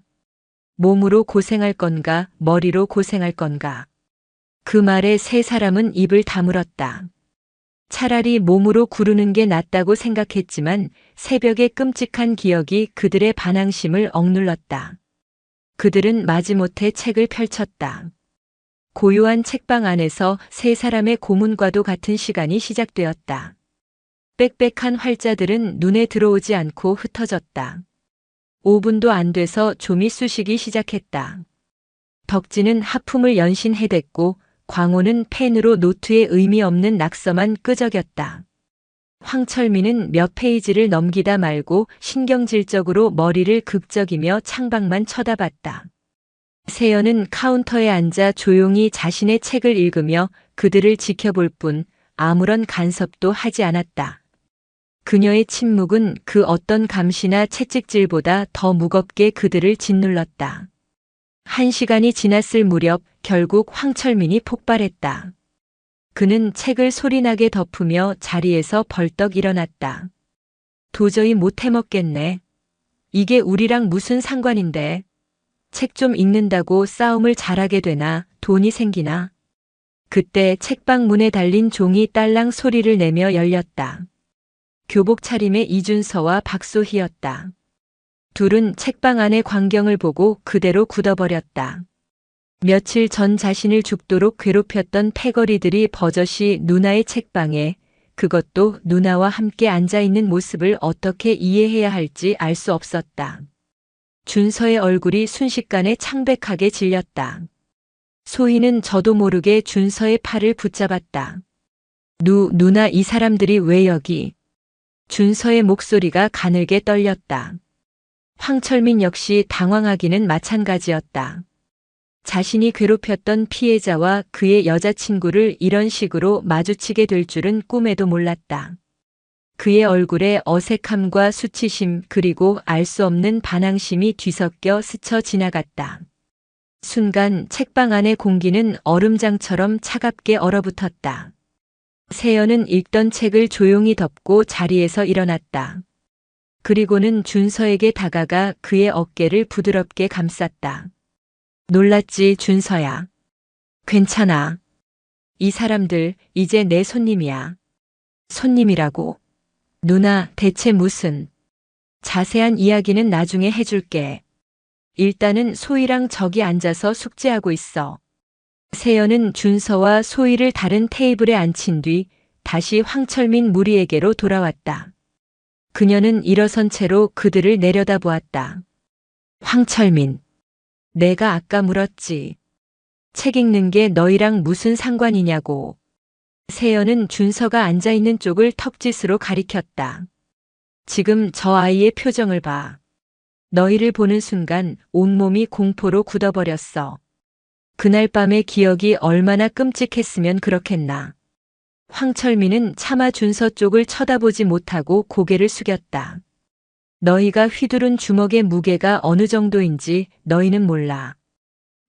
몸으로 고생할 건가, 머리로 고생할 건가. 그 말에 세 사람은 입을 다물었다. 차라리 몸으로 구르는 게 낫다고 생각했지만 새벽의 끔찍한 기억이 그들의 반항심을 억눌렀다. 그들은 마지못해 책을 펼쳤다. 고요한 책방 안에서 세 사람의 고문과도 같은 시간이 시작되었다. 빽빽한 활자들은 눈에 들어오지 않고 흩어졌다. 5분도 안 돼서 좀이 쑤시기 시작했다. 덕진은 하품을 연신해댔고 광호는 펜으로 노트에 의미 없는 낙서만 끄적였다. 황철민은 몇 페이지를 넘기다 말고 신경질적으로 머리를 극적이며 창밖만 쳐다봤다. 세연은 카운터에 앉아 조용히 자신의 책을 읽으며 그들을 지켜볼 뿐 아무런 간섭도 하지 않았다. 그녀의 침묵은 그 어떤 감시나 채찍질보다 더 무겁게 그들을 짓눌렀다. 1시간이 지났을 무렵 결국 황철민이 폭발했다. 그는 책을 소리나게 덮으며 자리에서 벌떡 일어났다. 도저히 못 해먹겠네. 이게 우리랑 무슨 상관인데. 책 좀 읽는다고 싸움을 잘하게 되나, 돈이 생기나. 그때 책방 문에 달린 종이 딸랑 소리를 내며 열렸다. 교복 차림의 이준서와 박소희였다. 둘은 책방 안의 광경을 보고 그대로 굳어버렸다. 며칠 전 자신을 죽도록 괴롭혔던 패거리들이 버젓이 누나의 책방에, 그것도 누나와 함께 앉아있는 모습을 어떻게 이해해야 할지 알 수 없었다. 준서의 얼굴이 순식간에 창백하게 질렸다. 소희는 저도 모르게 준서의 팔을 붙잡았다. 누나 이 사람들이 왜 여기? 준서의 목소리가 가늘게 떨렸다. 황철민 역시 당황하기는 마찬가지였다. 자신이 괴롭혔던 피해자와 그의 여자친구를 이런 식으로 마주치게 될 줄은 꿈에도 몰랐다. 그의 얼굴에 어색함과 수치심 그리고 알 수 없는 반항심이 뒤섞여 스쳐 지나갔다. 순간 책방 안의 공기는 얼음장처럼 차갑게 얼어붙었다. 세연은 읽던 책을 조용히 덮고 자리에서 일어났다. 그리고는 준서에게 다가가 그의 어깨를 부드럽게 감쌌다. 놀랐지, 준서야. 괜찮아. 이 사람들 이제 내 손님이야. 손님이라고? 누나, 대체 무슨? 자세한 이야기는 나중에 해줄게. 일단은 소희랑 저기 앉아서 숙제하고 있어. 세연은 준서와 소희를 다른 테이블에 앉힌 뒤 다시 황철민 무리에게로 돌아왔다. 그녀는 일어선 채로 그들을 내려다보았다. 황철민, 내가 아까 물었지. 책 읽는 게 너희랑 무슨 상관이냐고. 세연은 준서가 앉아있는 쪽을 턱짓으로 가리켰다. 지금 저 아이의 표정을 봐. 너희를 보는 순간 온몸이 공포로 굳어버렸어. 그날 밤의 기억이 얼마나 끔찍했으면 그렇겠나. 황철민은 차마 준서 쪽을 쳐다보지 못하고 고개를 숙였다. 너희가 휘두른 주먹의 무게가 어느 정도인지 너희는 몰라.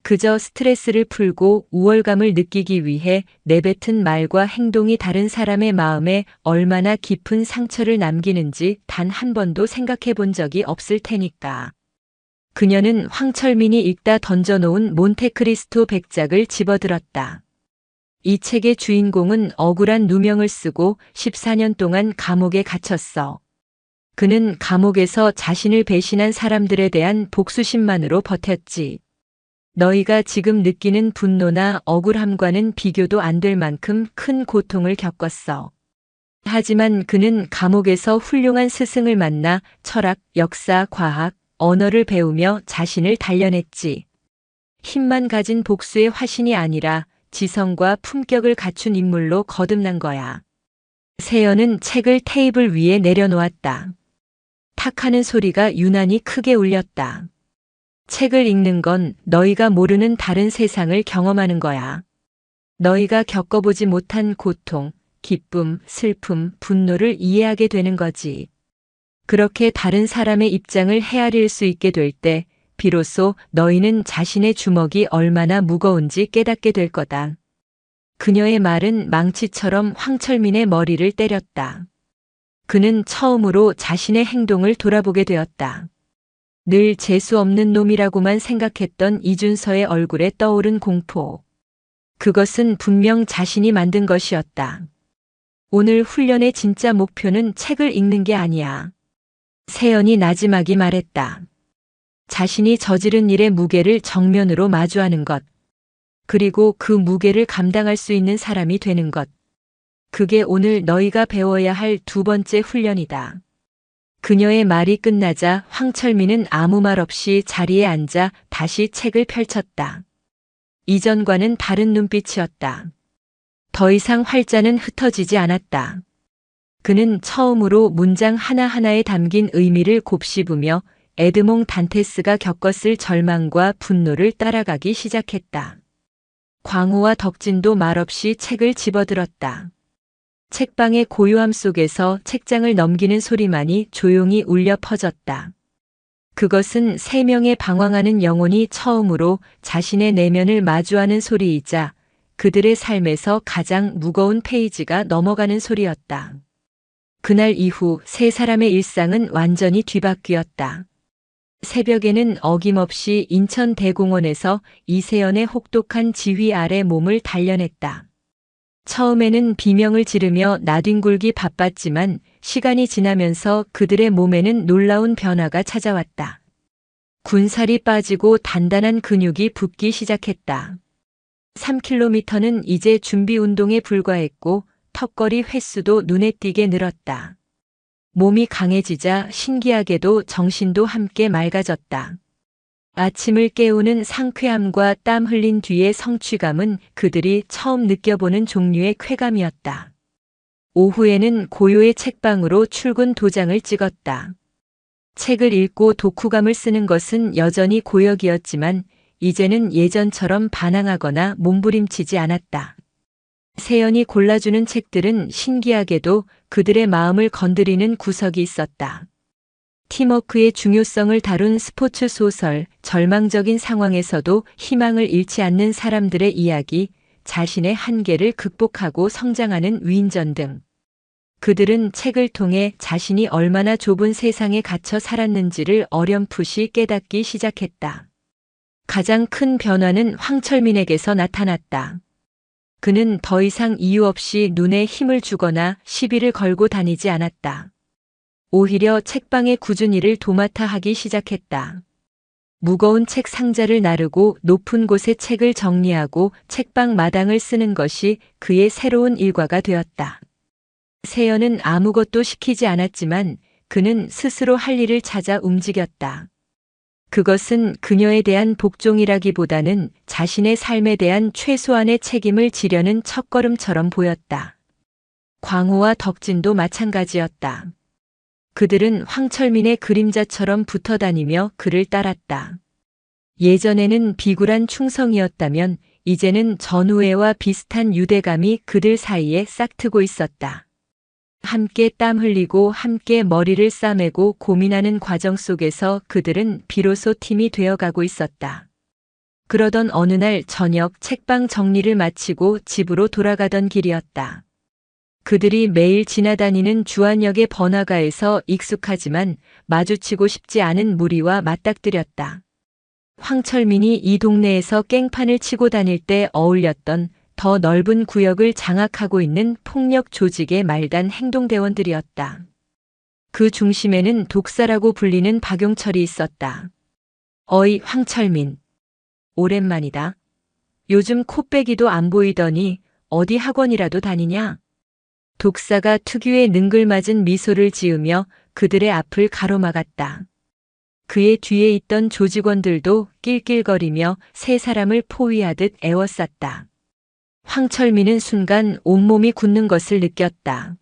그저 스트레스를 풀고 우월감을 느끼기 위해 내뱉은 말과 행동이 다른 사람의 마음에 얼마나 깊은 상처를 남기는지 단 한 번도 생각해 본 적이 없을 테니까. 그녀는 황철민이 읽다 던져놓은 몬테크리스토 백작을 집어들었다. 이 책의 주인공은 억울한 누명을 쓰고 14년 동안 감옥에 갇혔어. 그는 감옥에서 자신을 배신한 사람들에 대한 복수심만으로 버텼지. 너희가 지금 느끼는 분노나 억울함과는 비교도 안 될 만큼 큰 고통을 겪었어. 하지만 그는 감옥에서 훌륭한 스승을 만나 철학, 역사, 과학, 언어를 배우며 자신을 단련했지. 힘만 가진 복수의 화신이 아니라 지성과 품격을 갖춘 인물로 거듭난 거야. 세연은 책을 테이블 위에 내려놓았다. 탁하는 소리가 유난히 크게 울렸다. 책을 읽는 건 너희가 모르는 다른 세상을 경험하는 거야. 너희가 겪어보지 못한 고통, 기쁨, 슬픔, 분노를 이해하게 되는 거지. 그렇게 다른 사람의 입장을 헤아릴 수 있게 될 때 비로소 너희는 자신의 주먹이 얼마나 무거운지 깨닫게 될 거다. 그녀의 말은 망치처럼 황철민의 머리를 때렸다. 그는 처음으로 자신의 행동을 돌아보게 되었다. 늘 재수 없는 놈이라고만 생각했던 이준서의 얼굴에 떠오른 공포. 그것은 분명 자신이 만든 것이었다. 오늘 훈련의 진짜 목표는 책을 읽는 게 아니야. 세연이 나지막이 말했다. 자신이 저지른 일의 무게를 정면으로 마주하는 것. 그리고 그 무게를 감당할 수 있는 사람이 되는 것. 그게 오늘 너희가 배워야 할 두 번째 훈련이다. 그녀의 말이 끝나자 황철민은 아무 말 없이 자리에 앉아 다시 책을 펼쳤다. 이전과는 다른 눈빛이었다. 더 이상 활자는 흩어지지 않았다. 그는 처음으로 문장 하나하나에 담긴 의미를 곱씹으며 에드몽 단테스가 겪었을 절망과 분노를 따라가기 시작했다. 광호와 덕진도 말없이 책을 집어들었다. 책방의 고요함 속에서 책장을 넘기는 소리만이 조용히 울려 퍼졌다. 그것은 세 명의 방황하는 영혼이 처음으로 자신의 내면을 마주하는 소리이자 그들의 삶에서 가장 무거운 페이지가 넘어가는 소리였다. 그날 이후 세 사람의 일상은 완전히 뒤바뀌었다. 새벽에는 어김없이 인천대공원에서 이세연의 혹독한 지휘 아래 몸을 단련했다. 처음에는 비명을 지르며 나뒹굴기 바빴지만 시간이 지나면서 그들의 몸에는 놀라운 변화가 찾아왔다. 군살이 빠지고 단단한 근육이 붙기 시작했다. 3km는 이제 준비 운동에 불과했고 턱걸이 횟수도 눈에 띄게 늘었다. 몸이 강해지자 신기하게도 정신도 함께 맑아졌다. 아침을 깨우는 상쾌함과 땀 흘린 뒤의 성취감은 그들이 처음 느껴보는 종류의 쾌감이었다. 오후에는 고요의 책방으로 출근 도장을 찍었다. 책을 읽고 독후감을 쓰는 것은 여전히 고역이었지만 이제는 예전처럼 반항하거나 몸부림치지 않았다. 세연이 골라주는 책들은 신기하게도 그들의 마음을 건드리는 구석이 있었다. 팀워크의 중요성을 다룬 스포츠 소설, 절망적인 상황에서도 희망을 잃지 않는 사람들의 이야기, 자신의 한계를 극복하고 성장하는 위인전 등. 그들은 책을 통해 자신이 얼마나 좁은 세상에 갇혀 살았는지를 어렴풋이 깨닫기 시작했다. 가장 큰 변화는 황철민에게서 나타났다. 그는 더 이상 이유 없이 눈에 힘을 주거나 시비를 걸고 다니지 않았다. 오히려 책방의 꾸준히를 도맡아 하기 시작했다. 무거운 책 상자를 나르고 높은 곳에 책을 정리하고 책방 마당을 쓰는 것이 그의 새로운 일과가 되었다. 세연은 아무것도 시키지 않았지만 그는 스스로 할 일을 찾아 움직였다. 그것은 그녀에 대한 복종이라기보다는 자신의 삶에 대한 최소한의 책임을 지려는 첫걸음처럼 보였다. 광호와 덕진도 마찬가지였다. 그들은 황철민의 그림자처럼 붙어다니며 그를 따랐다. 예전에는 비굴한 충성이었다면 이제는 전우애와 비슷한 유대감이 그들 사이에 싹트고 있었다. 함께 땀 흘리고 함께 머리를 싸매고 고민하는 과정 속에서 그들은 비로소 팀이 되어가고 있었다. 그러던 어느 날 저녁 책방 정리를 마치고 집으로 돌아가던 길이었다. 그들이 매일 지나다니는 주안역의 번화가에서 익숙하지만 마주치고 싶지 않은 무리와 맞닥뜨렸다. 황철민이 이 동네에서 깽판을 치고 다닐 때 어울렸던 더 넓은 구역을 장악하고 있는 폭력 조직의 말단 행동대원들이었다. 그 중심에는 독사라고 불리는 박용철이 있었다. 어이, 황철민. 오랜만이다. 요즘 코빼기도 안 보이더니 어디 학원이라도 다니냐? 독사가 특유의 능글맞은 미소를 지으며 그들의 앞을 가로막았다. 그의 뒤에 있던 조직원들도 낄낄거리며 세 사람을 포위하듯 에워쌌다. 황철민은 순간 온몸이 굳는 것을 느꼈다.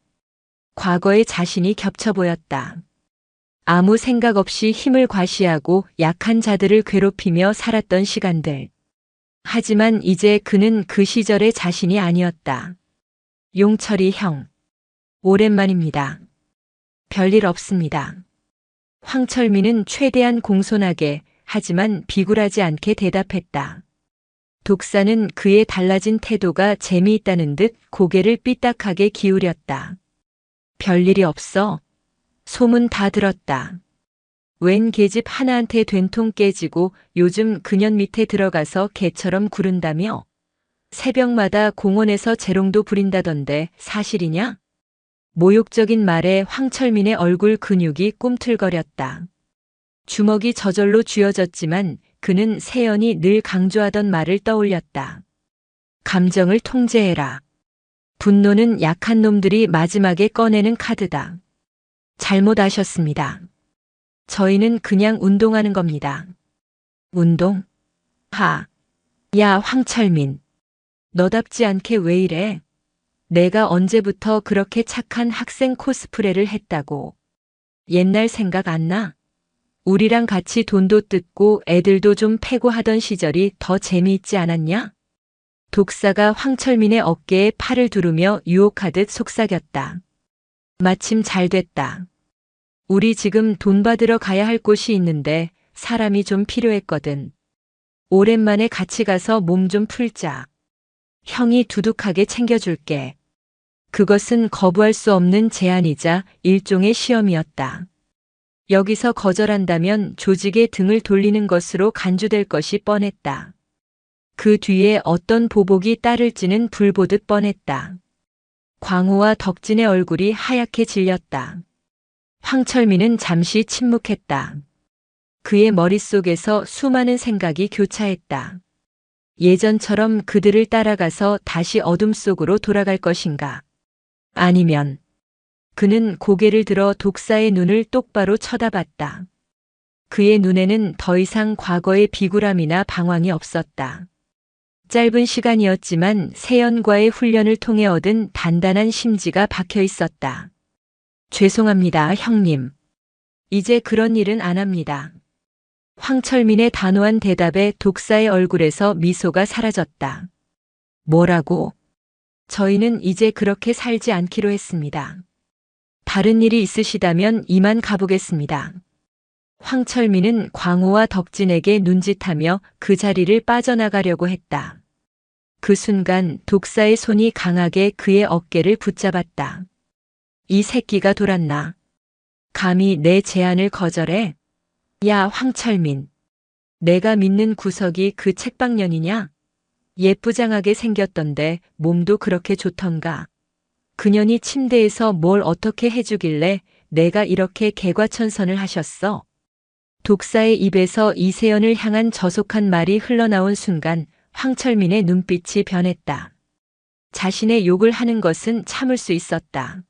과거의 자신이 겹쳐 보였다. 아무 생각 없이 힘을 과시하고 약한 자들을 괴롭히며 살았던 시간들. 하지만 이제 그는 그 시절의 자신이 아니었다. 용철이 형. 오랜만입니다. 별일 없습니다. 황철민은 최대한 공손하게 하지만 비굴하지 않게 대답했다. 독사는 그의 달라진 태도가 재미있다는 듯 고개를 삐딱하게 기울였다. 별일이 없어. 소문 다 들었다. 웬 계집 하나한테 된통 깨지고 요즘 그년 밑에 들어가서 개처럼 구른다며? 새벽마다 공원에서 재롱도 부린다던데 사실이냐? 모욕적인 말에 황철민의 얼굴 근육이 꿈틀거렸다. 주먹이 저절로 쥐어졌지만 그는 세연이 늘 강조하던 말을 떠올렸다. 감정을 통제해라. 분노는 약한 놈들이 마지막에 꺼내는 카드다. 잘못하셨습니다. 저희는 그냥 운동하는 겁니다. 운동? 야, 황철민. 너답지 않게 왜 이래? 내가 언제부터 그렇게 착한 학생 코스프레를 했다고. 옛날 생각 안 나? 우리랑 같이 돈도 뜯고 애들도 좀 패고 하던 시절이 더 재미있지 않았냐? 독사가 황철민의 어깨에 팔을 두르며 유혹하듯 속삭였다. 마침 잘 됐다. 우리 지금 돈 받으러 가야 할 곳이 있는데 사람이 좀 필요했거든. 오랜만에 같이 가서 몸 좀 풀자. 형이 두둑하게 챙겨줄게. 그것은 거부할 수 없는 제안이자 일종의 시험이었다. 여기서 거절한다면 조직의 등을 돌리는 것으로 간주될 것이 뻔했다. 그 뒤에 어떤 보복이 따를지는 불보듯 뻔했다. 광호와 덕진의 얼굴이 하얗게 질렸다. 황철민은 잠시 침묵했다. 그의 머릿속에서 수많은 생각이 교차했다. 예전처럼 그들을 따라가서 다시 어둠 속으로 돌아갈 것인가? 아니면 그는 고개를 들어 독사의 눈을 똑바로 쳐다봤다. 그의 눈에는 더 이상 과거의 비굴함이나 방황이 없었다. 짧은 시간이었지만 세연과의 훈련을 통해 얻은 단단한 심지가 박혀 있었다. 죄송합니다, 형님. 이제 그런 일은 안 합니다. 황철민의 단호한 대답에 독사의 얼굴에서 미소가 사라졌다. 뭐라고? 저희는 이제 그렇게 살지 않기로 했습니다. 다른 일이 있으시다면 이만 가보겠습니다. 황철민은 광호와 덕진에게 눈짓하며 그 자리를 빠져나가려고 했다. 그 순간 독사의 손이 강하게 그의 어깨를 붙잡았다. 이 새끼가 돌았나? 감히 내 제안을 거절해? 야, 황철민. 내가 믿는 구석이 그 책방년이냐? 예쁘장하게 생겼던데 몸도 그렇게 좋던가. 그년이 침대에서 뭘 어떻게 해주길래 내가 이렇게 개과천선을 하셨어? 독사의 입에서 이세연을 향한 저속한 말이 흘러나온 순간 황철민의 눈빛이 변했다. 자신의 욕을 하는 것은 참을 수 있었다.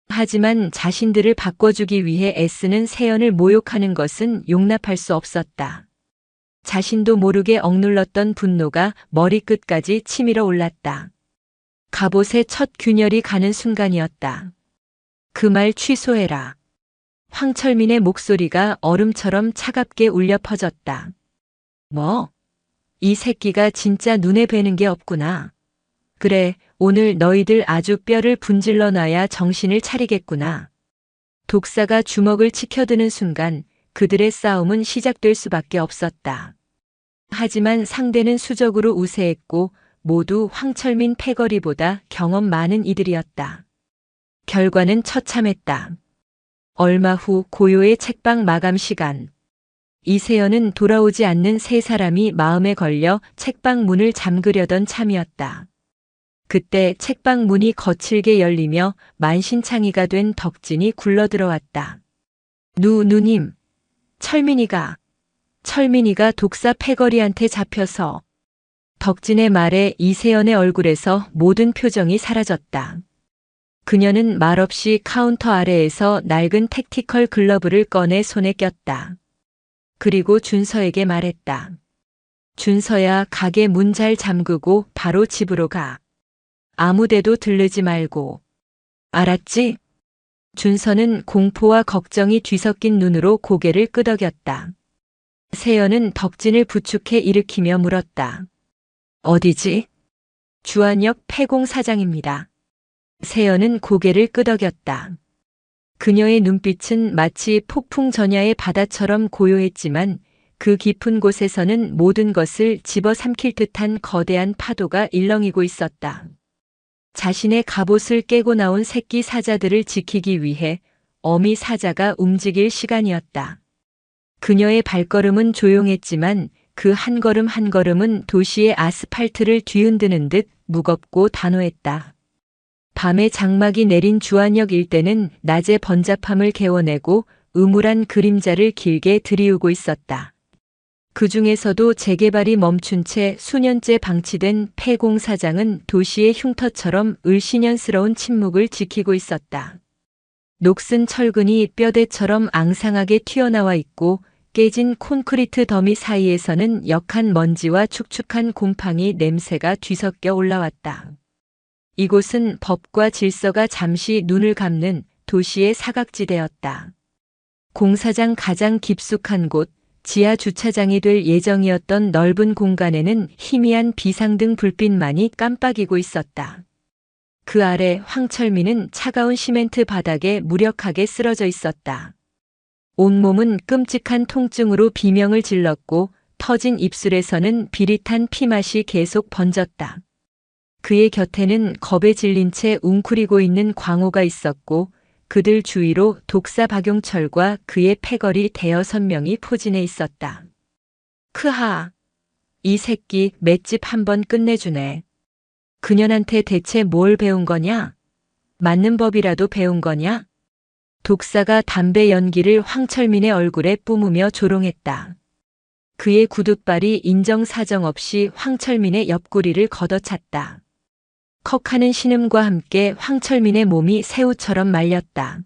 하지만 자신들을 바꿔주기 위해 애쓰는 세연을 모욕하는 것은 용납할 수 없었다. 자신도 모르게 억눌렀던 분노가 머리끝까지 치밀어 올랐다. 갑옷의 첫 균열이 가는 순간이었다. 그 말 취소해라. 황철민의 목소리가 얼음처럼 차갑게 울려 퍼졌다. 뭐? 이 새끼가 진짜 눈에 뵈는 게 없구나. 그래, 오늘 너희들 아주 뼈를 분질러 놔야 정신을 차리겠구나. 독사가 주먹을 치켜드는 순간 그들의 싸움은 시작될 수밖에 없었다. 하지만 상대는 수적으로 우세했고 모두 황철민 패거리보다 경험 많은 이들이었다. 결과는 처참했다. 얼마 후 고요의 책방 마감 시간. 이세연은 돌아오지 않는 세 사람이 마음에 걸려 책방 문을 잠그려던 참이었다. 그때 책방 문이 거칠게 열리며 만신창이가 된 덕진이 굴러들어왔다. 누님, 철민이가 독사 패거리한테 잡혀서. 덕진의 말에 이세연의 얼굴에서 모든 표정이 사라졌다. 그녀는 말없이 카운터 아래에서 낡은 택티컬 글러브를 꺼내 손에 꼈다. 그리고 준서에게 말했다. 준서야, 가게 문 잘 잠그고 바로 집으로 가. 아무데도 들르지 말고. 알았지? 준서는 공포와 걱정이 뒤섞인 눈으로 고개를 끄덕였다. 세연은 덕진을 부축해 일으키며 물었다. 어디지? 주한역 폐공사장입니다. 세연은 고개를 끄덕였다. 그녀의 눈빛은 마치 폭풍 전야의 바다처럼 고요했지만 그 깊은 곳에서는 모든 것을 집어삼킬 듯한 거대한 파도가 일렁이고 있었다. 자신의 갑옷을 깨고 나온 새끼 사자들을 지키기 위해 어미 사자가 움직일 시간이었다. 그녀의 발걸음은 조용했지만 그 한 걸음 한 걸음은 도시의 아스팔트를 뒤흔드는 듯 무겁고 단호했다. 밤에 장막이 내린 주한역 일대는 낮의 번잡함을 개워내고 음울한 그림자를 길게 들이우고 있었다. 그 중에서도 재개발이 멈춘 채 수년째 방치된 폐공사장은 도시의 흉터처럼 을씨년스러운 침묵을 지키고 있었다. 녹슨 철근이 뼈대처럼 앙상하게 튀어나와 있고 깨진 콘크리트 더미 사이에서는 역한 먼지와 축축한 곰팡이 냄새가 뒤섞여 올라왔다. 이곳은 법과 질서가 잠시 눈을 감는 도시의 사각지대였다. 공사장 가장 깊숙한 곳, 지하 주차장이 될 예정이었던 넓은 공간에는 희미한 비상등 불빛만이 깜빡이고 있었다. 그 아래 황철민은 차가운 시멘트 바닥에 무력하게 쓰러져 있었다. 온몸은 끔찍한 통증으로 비명을 질렀고 터진 입술에서는 비릿한 피맛이 계속 번졌다. 그의 곁에는 겁에 질린 채 웅크리고 있는 광호가 있었고 그들 주위로 독사 박용철과 그의 패거리 대여섯 명이 포진해 있었다. 크하, 이 새끼 맷집 한번 끝내주네. 그년한테 대체 뭘 배운 거냐? 맞는 법이라도 배운 거냐? 독사가 담배 연기를 황철민의 얼굴에 뿜으며 조롱했다. 그의 구둣발이 인정사정 없이 황철민의 옆구리를 걷어찼다. 컥하는 신음과 함께 황철민의 몸이 새우처럼 말렸다.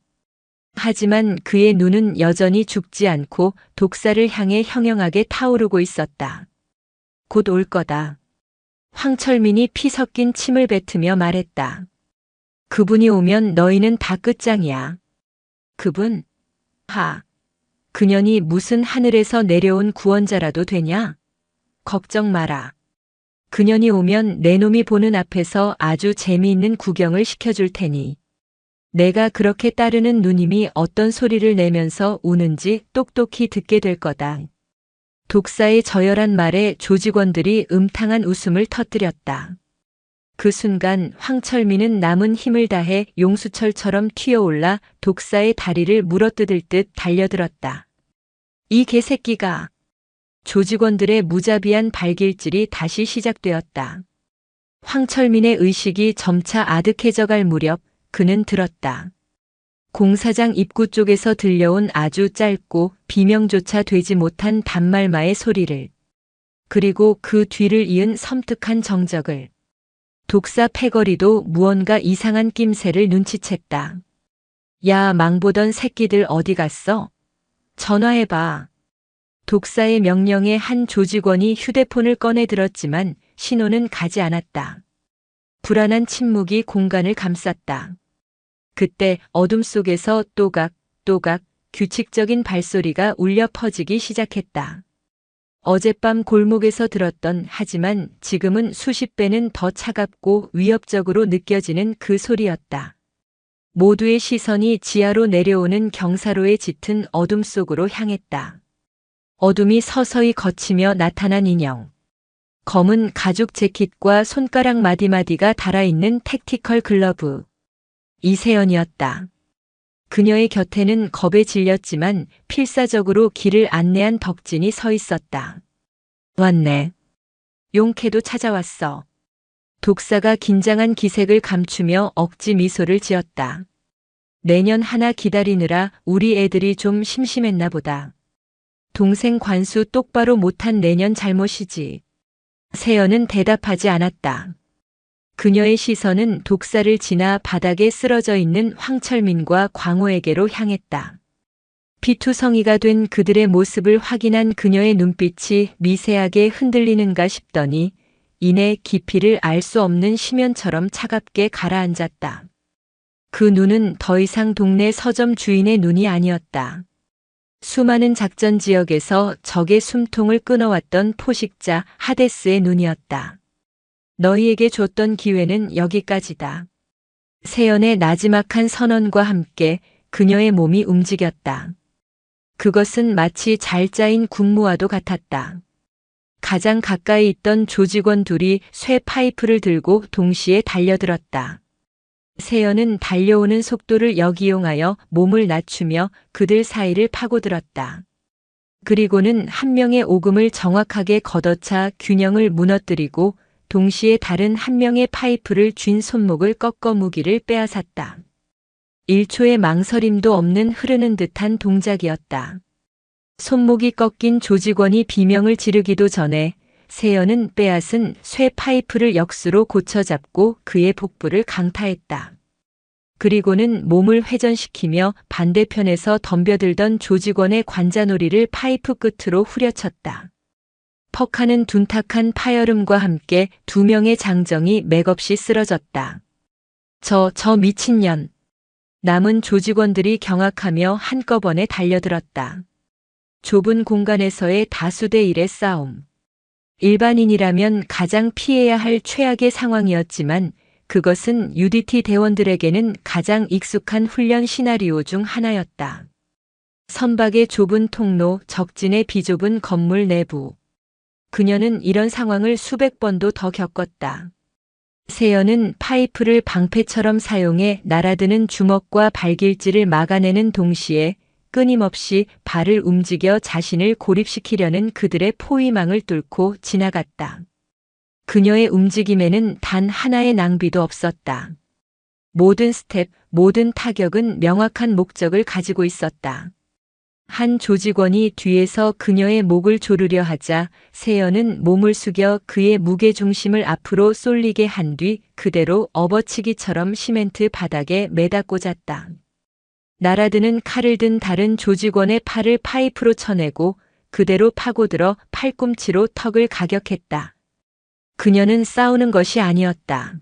하지만 그의 눈은 여전히 죽지 않고 독사를 향해 형형하게 타오르고 있었다. 곧 올 거다. 황철민이 피 섞인 침을 뱉으며 말했다. 그분이 오면 너희는 다 끝장이야. 그분? 그년이 무슨 하늘에서 내려온 구원자라도 되냐? 걱정 마라. 그년이 오면 내 놈이 보는 앞에서 아주 재미있는 구경을 시켜줄 테니. 내가 그렇게 따르는 누님이 어떤 소리를 내면서 우는지 똑똑히 듣게 될 거다. 독사의 저열한 말에 조직원들이 음탕한 웃음을 터뜨렸다. 그 순간 황철민은 남은 힘을 다해 용수철처럼 튀어올라 독사의 다리를 물어뜯을 듯 달려들었다. 이 개새끼가! 조직원들의 무자비한 발길질이 다시 시작되었다. 황철민의 의식이 점차 아득해져갈 무렵 그는 들었다. 공사장 입구 쪽에서 들려온 아주 짧고 비명조차 되지 못한 단말마의 소리를. 그리고 그 뒤를 이은 섬뜩한 정적을. 독사 패거리도 무언가 이상한 낌새를 눈치챘다. 야, 망보던 새끼들 어디 갔어? 전화해봐. 독사의 명령에 한 조직원이 휴대폰을 꺼내 들었지만 신호는 가지 않았다. 불안한 침묵이 공간을 감쌌다. 그때 어둠 속에서 또각 규칙적인 발소리가 울려 퍼지기 시작했다. 어젯밤 골목에서 들었던 하지만 지금은 수십 배는 더 차갑고 위협적으로 느껴지는 그 소리였다. 모두의 시선이 지하로 내려오는 경사로의 짙은 어둠 속으로 향했다. 어둠이 서서히 걷히며 나타난 인형. 검은 가죽 재킷과 손가락 마디마디가 달아있는 택티컬 글러브. 이세연이었다. 그녀의 곁에는 겁에 질렸지만 필사적으로 길을 안내한 덕진이 서 있었다. 왔네. 용케도 찾아왔어. 독사가 긴장한 기색을 감추며 억지 미소를 지었다. 내년 하나 기다리느라 우리 애들이 좀 심심했나 보다. 동생 관수 똑바로 못한 내년 잘못이지. 세연은 대답하지 않았다. 그녀의 시선은 독사를 지나 바닥에 쓰러져 있는 황철민과 광호에게로 향했다. 피투성이가 된 그들의 모습을 확인한 그녀의 눈빛이 미세하게 흔들리는가 싶더니 이내 깊이를 알 수 없는 심연처럼 차갑게 가라앉았다. 그 눈은 더 이상 동네 서점 주인의 눈이 아니었다. 수많은 작전 지역에서 적의 숨통을 끊어왔던 포식자 하데스의 눈이었다. 너희에게 줬던 기회는 여기까지다. 세연의 나지막한 선언과 함께 그녀의 몸이 움직였다. 그것은 마치 잘 짜인 군무와도 같았다. 가장 가까이 있던 조직원 둘이 쇠 파이프를 들고 동시에 달려들었다. 세연은 달려오는 속도를 역이용하여 몸을 낮추며 그들 사이를 파고들었다. 그리고는 한 명의 오금을 정확하게 걷어차 균형을 무너뜨리고 동시에 다른 한 명의 파이프를 쥔 손목을 꺾어 무기를 빼앗았다. 1초의 망설임도 없는 흐르는 듯한 동작이었다. 손목이 꺾인 조직원이 비명을 지르기도 전에 세연은 빼앗은 쇠 파이프를 역수로 고쳐잡고 그의 복부를 강타했다. 그리고는 몸을 회전시키며 반대편에서 덤벼들던 조직원의 관자놀이를 파이프 끝으로 후려쳤다. 퍽하는 둔탁한 파열음과 함께 두 명의 장정이 맥없이 쓰러졌다. 저 미친년. 남은 조직원들이 경악하며 한꺼번에 달려들었다. 좁은 공간에서의 다수 대 1의 싸움. 일반인이라면 가장 피해야 할 최악의 상황이었지만 그것은 UDT 대원들에게는 가장 익숙한 훈련 시나리오 중 하나였다. 선박의 좁은 통로, 적진의 비좁은 건물 내부. 그녀는 이런 상황을 수백 번도 더 겪었다. 세연은 파이프를 방패처럼 사용해 날아드는 주먹과 발길질을 막아내는 동시에 끊임없이 발을 움직여 자신을 고립시키려는 그들의 포위망을 뚫고 지나갔다. 그녀의 움직임에는 단 하나의 낭비도 없었다. 모든 스텝, 모든 타격은 명확한 목적을 가지고 있었다. 한 조직원이 뒤에서 그녀의 목을 조르려 하자 세연은 몸을 숙여 그의 무게중심을 앞으로 쏠리게 한 뒤 그대로 업어치기처럼 시멘트 바닥에 매다 꽂았다. 날아드는 칼을 든 다른 조직원의 팔을 파이프로 쳐내고 그대로 파고들어 팔꿈치로 턱을 가격했다. 그녀는 싸우는 것이 아니었다.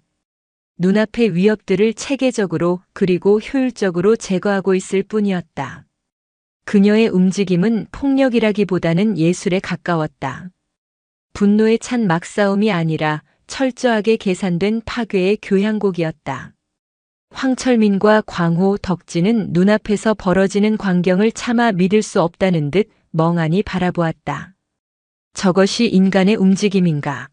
눈앞의 위협들을 체계적으로 그리고 효율적으로 제거하고 있을 뿐이었다. 그녀의 움직임은 폭력이라기보다는 예술에 가까웠다. 분노에 찬 막싸움이 아니라 철저하게 계산된 파괴의 교향곡이었다. 황철민과 광호, 덕진은 눈앞에서 벌어지는 광경을 차마 믿을 수 없다는 듯 멍하니 바라보았다. 저것이 인간의 움직임인가?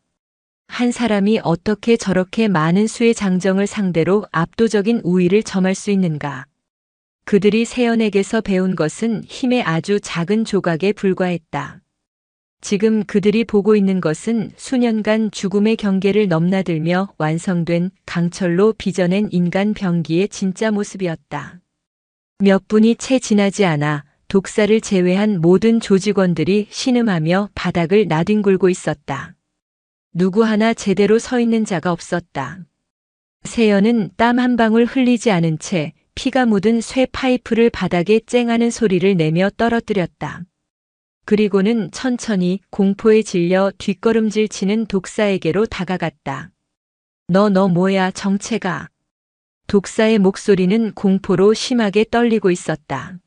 한 사람이 어떻게 저렇게 많은 수의 장정을 상대로 압도적인 우위를 점할 수 있는가? 그들이 세연에게서 배운 것은 힘의 아주 작은 조각에 불과했다. 지금 그들이 보고 있는 것은 수년간 죽음의 경계를 넘나들며 완성된 강철로 빚어낸 인간 병기의 진짜 모습이었다. 몇 분이 채 지나지 않아 독사를 제외한 모든 조직원들이 신음하며 바닥을 나뒹굴고 있었다. 누구 하나 제대로 서 있는 자가 없었다. 세연은 땀 한 방울 흘리지 않은 채 피가 묻은 쇠 파이프를 바닥에 쨍하는 소리를 내며 떨어뜨렸다. 그리고는 천천히 공포에 질려 뒷걸음질 치는 독사에게로 다가갔다. 너 뭐야 정체가. 독사의 목소리는 공포로 심하게 떨리고 있었다.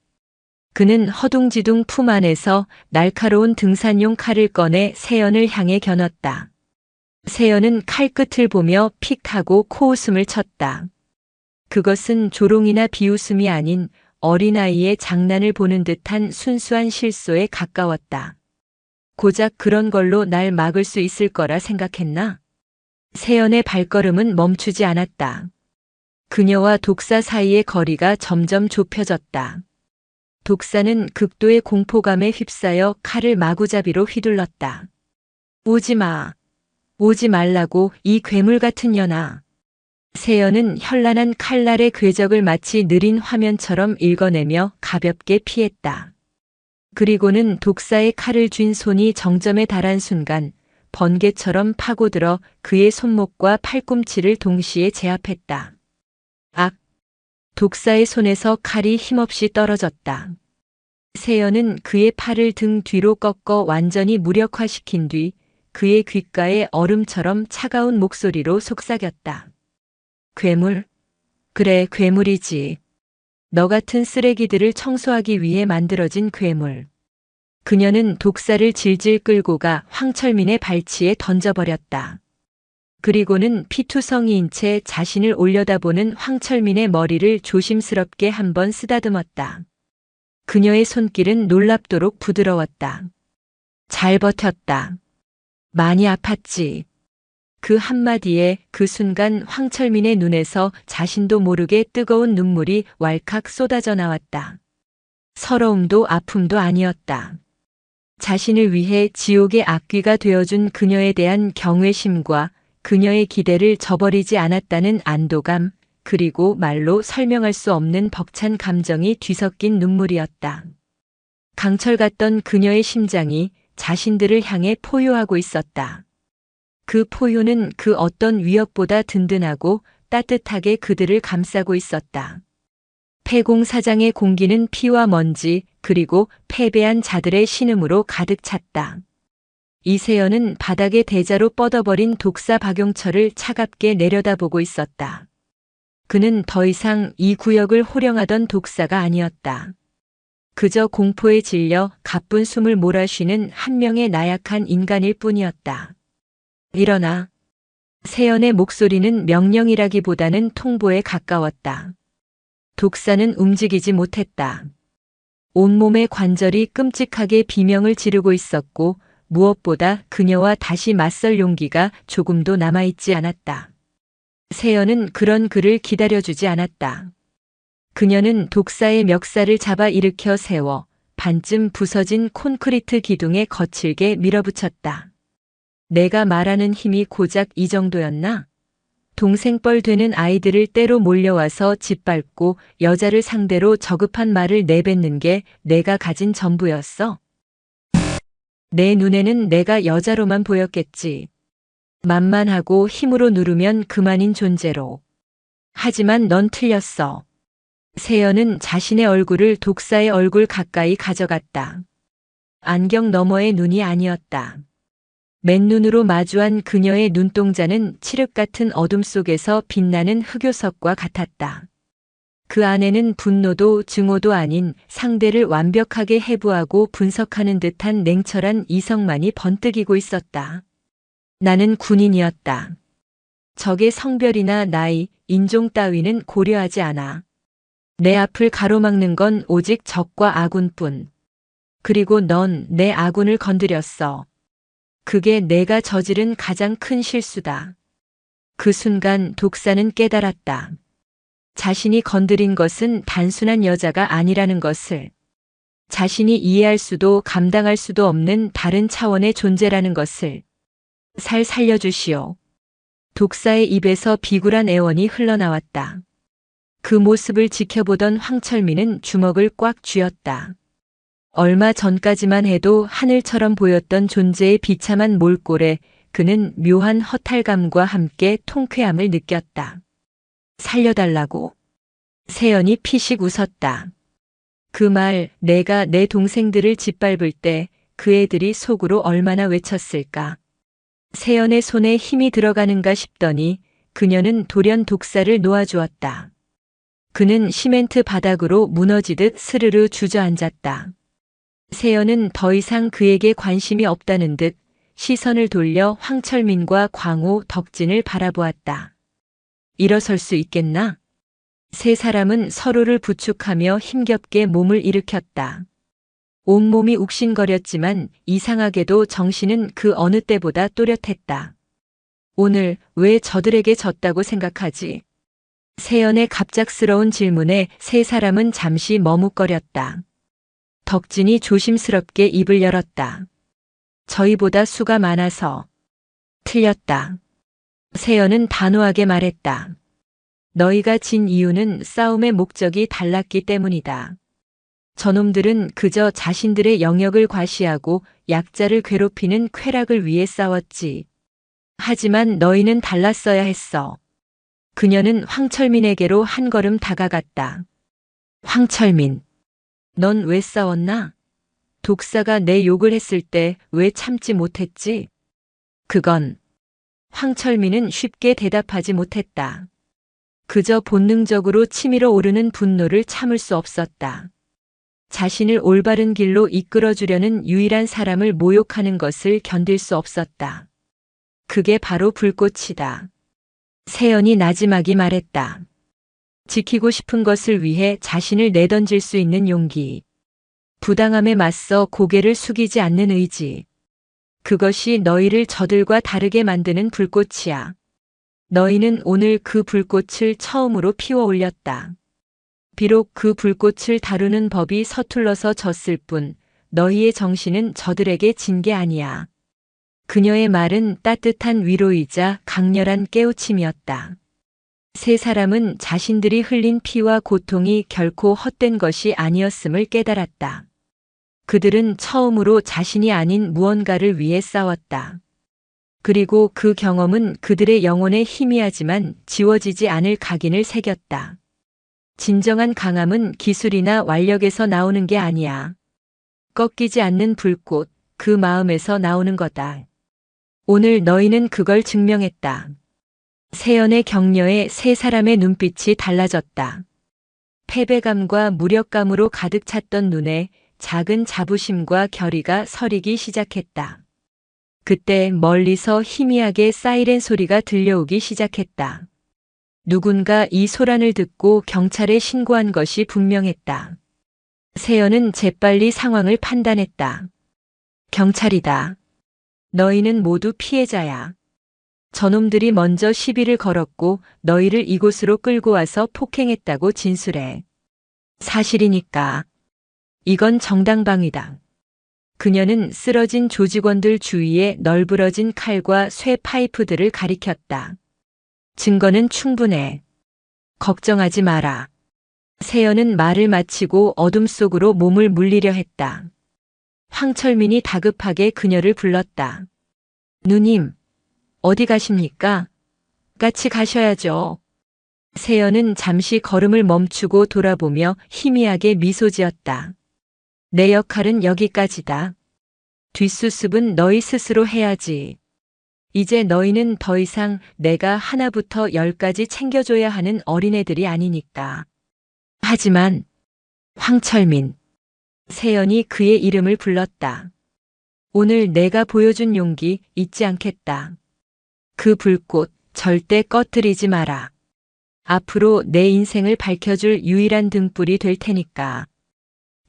그는 허둥지둥 품 안에서 날카로운 등산용 칼을 꺼내 세연을 향해 겨눴다. 세연은 칼끝을 보며 픽 하고 코웃음을 쳤다. 그것은 조롱이나 비웃음이 아닌 어린아이의 장난을 보는 듯한 순수한 실소에 가까웠다. 고작 그런 걸로 날 막을 수 있을 거라 생각했나? 세연의 발걸음은 멈추지 않았다. 그녀와 독사 사이의 거리가 점점 좁혀졌다. 독사는 극도의 공포감에 휩싸여 칼을 마구잡이로 휘둘렀다. 오지 마. 오지 말라고, 이 괴물 같은 년아. 세연은 현란한 칼날의 궤적을 마치 느린 화면처럼 읽어내며 가볍게 피했다. 그리고는 독사의 칼을 쥔 손이 정점에 달한 순간 번개처럼 파고들어 그의 손목과 팔꿈치를 동시에 제압했다. 악! 독사의 손에서 칼이 힘없이 떨어졌다. 세연은 그의 팔을 등 뒤로 꺾어 완전히 무력화시킨 뒤 그의 귓가에 얼음처럼 차가운 목소리로 속삭였다. 괴물? 그래, 괴물이지. 너 같은 쓰레기들을 청소하기 위해 만들어진 괴물. 그녀는 독사를 질질 끌고 가 황철민의 발치에 던져버렸다. 그리고는 피투성이인 채 자신을 올려다보는 황철민의 머리를 조심스럽게 한번 쓰다듬었다. 그녀의 손길은 놀랍도록 부드러웠다. 잘 버텼다. 많이 아팠지. 그 한마디에 그 순간 황철민의 눈에서 자신도 모르게 뜨거운 눈물이 왈칵 쏟아져 나왔다. 서러움도 아픔도 아니었다. 자신을 위해 지옥의 악귀가 되어준 그녀에 대한 경외심과 그녀의 기대를 저버리지 않았다는 안도감, 그리고 말로 설명할 수 없는 벅찬 감정이 뒤섞인 눈물이었다. 강철 같던 그녀의 심장이 자신들을 향해 포효하고 있었다. 그 포효는 그 어떤 위협보다 든든하고 따뜻하게 그들을 감싸고 있었다. 폐공사장의 공기는 피와 먼지 그리고 패배한 자들의 신음으로 가득 찼다. 이세연은 바닥에 대자로 뻗어버린 독사 박용철을 차갑게 내려다보고 있었다. 그는 더 이상 이 구역을 호령하던 독사가 아니었다. 그저 공포에 질려 가쁜 숨을 몰아쉬는 한 명의 나약한 인간일 뿐이었다. 일어나. 세연의 목소리는 명령이라기보다는 통보에 가까웠다. 독사는 움직이지 못했다. 온몸의 관절이 끔찍하게 비명을 지르고 있었고 무엇보다 그녀와 다시 맞설 용기가 조금도 남아있지 않았다. 세연은 그런 그를 기다려주지 않았다. 그녀는 독사의 멱살을 잡아 일으켜 세워 반쯤 부서진 콘크리트 기둥에 거칠게 밀어붙였다. 내가 말하는 힘이 고작 이 정도였나? 동생뻘 되는 아이들을 때로 몰려와서 짓밟고 여자를 상대로 저급한 말을 내뱉는 게 내가 가진 전부였어? 내 눈에는 내가 여자로만 보였겠지. 만만하고 힘으로 누르면 그만인 존재로. 하지만 넌 틀렸어. 세연은 자신의 얼굴을 독사의 얼굴 가까이 가져갔다. 안경 너머의 눈이 아니었다. 맨눈으로 마주한 그녀의 눈동자는 칠흑 같은 어둠 속에서 빛나는 흑요석과 같았다. 그 안에는 분노도 증오도 아닌 상대를 완벽하게 해부하고 분석하는 듯한 냉철한 이성만이 번뜩이고 있었다. 나는 군인이었다. 적의 성별이나 나이, 인종 따위는 고려하지 않아. 내 앞을 가로막는 건 오직 적과 아군뿐. 그리고 넌 내 아군을 건드렸어. 그게 내가 저지른 가장 큰 실수다. 그 순간 독사는 깨달았다. 자신이 건드린 것은 단순한 여자가 아니라는 것을. 자신이 이해할 수도 감당할 수도 없는 다른 차원의 존재라는 것을. 살려주시오. 독사의 입에서 비굴한 애원이 흘러나왔다. 그 모습을 지켜보던 황철민은 주먹을 꽉 쥐었다. 얼마 전까지만 해도 하늘처럼 보였던 존재의 비참한 몰골에 그는 묘한 허탈감과 함께 통쾌함을 느꼈다. 살려달라고. 세연이 피식 웃었다. 그 말, 내가 내 동생들을 짓밟을 때 그 애들이 속으로 얼마나 외쳤을까. 세연의 손에 힘이 들어가는가 싶더니 그녀는 돌연 독사를 놓아주었다. 그는 시멘트 바닥으로 무너지듯 스르르 주저앉았다. 세연은 더 이상 그에게 관심이 없다는 듯 시선을 돌려 황철민과 광호, 덕진을 바라보았다. 일어설 수 있겠나? 세 사람은 서로를 부축하며 힘겹게 몸을 일으켰다. 온몸이 욱신거렸지만 이상하게도 정신은 그 어느 때보다 또렷했다. 오늘 왜 저들에게 졌다고 생각하지? 세연의 갑작스러운 질문에 세 사람은 잠시 머뭇거렸다. 덕진이 조심스럽게 입을 열었다. 저희보다 수가 많아서. 틀렸다. 세연은 단호하게 말했다. 너희가 진 이유는 싸움의 목적이 달랐기 때문이다. 저놈들은 그저 자신들의 영역을 과시하고 약자를 괴롭히는 쾌락을 위해 싸웠지. 하지만 너희는 달랐어야 했어. 그녀는 황철민에게로 한 걸음 다가갔다. 황철민, 넌 왜 싸웠나? 독사가 내 욕을 했을 때 왜 참지 못했지? 그건. 황철민은 쉽게 대답하지 못했다. 그저 본능적으로 치밀어 오르는 분노를 참을 수 없었다. 자신을 올바른 길로 이끌어주려는 유일한 사람을 모욕하는 것을 견딜 수 없었다. 그게 바로 불꽃이다. 세연이 나지막이 말했다. 지키고 싶은 것을 위해 자신을 내던질 수 있는 용기. 부당함에 맞서 고개를 숙이지 않는 의지. 그것이 너희를 저들과 다르게 만드는 불꽃이야. 너희는 오늘 그 불꽃을 처음으로 피워 올렸다. 비록 그 불꽃을 다루는 법이 서툴러서 졌을 뿐 너희의 정신은 저들에게 진 게 아니야. 그녀의 말은 따뜻한 위로이자 강렬한 깨우침이었다. 세 사람은 자신들이 흘린 피와 고통이 결코 헛된 것이 아니었음을 깨달았다. 그들은 처음으로 자신이 아닌 무언가를 위해 싸웠다. 그리고 그 경험은 그들의 영혼에 희미하지만 지워지지 않을 각인을 새겼다. 진정한 강함은 기술이나 완력에서 나오는 게 아니야. 꺾이지 않는 불꽃, 그 마음에서 나오는 거다. 오늘 너희는 그걸 증명했다. 세연의 격려에 세 사람의 눈빛이 달라졌다. 패배감과 무력감으로 가득 찼던 눈에 작은 자부심과 결의가 서리기 시작했다. 그때 멀리서 희미하게 사이렌 소리가 들려오기 시작했다. 누군가 이 소란을 듣고 경찰에 신고한 것이 분명했다. 세연은 재빨리 상황을 판단했다. 경찰이다. 너희는 모두 피해자야. 저놈들이 먼저 시비를 걸었고 너희를 이곳으로 끌고 와서 폭행했다고 진술해. 사실이니까. 이건 정당방위다. 그녀는 쓰러진 조직원들 주위에 널브러진 칼과 쇠 파이프들을 가리켰다. 증거는 충분해. 걱정하지 마라. 세연은 말을 마치고 어둠 속으로 몸을 물리려 했다. 황철민이 다급하게 그녀를 불렀다. 누님, 어디 가십니까? 같이 가셔야죠. 세연은 잠시 걸음을 멈추고 돌아보며 희미하게 미소 지었다. 내 역할은 여기까지다. 뒷수습은 너희 스스로 해야지. 이제 너희는 더 이상 내가 하나부터 열까지 챙겨줘야 하는 어린애들이 아니니까. 하지만 황철민. 세연이 그의 이름을 불렀다. 오늘 내가 보여준 용기 잊지 않겠다. 그 불꽃 절대 꺼뜨리지 마라. 앞으로 내 인생을 밝혀줄 유일한 등불이 될 테니까.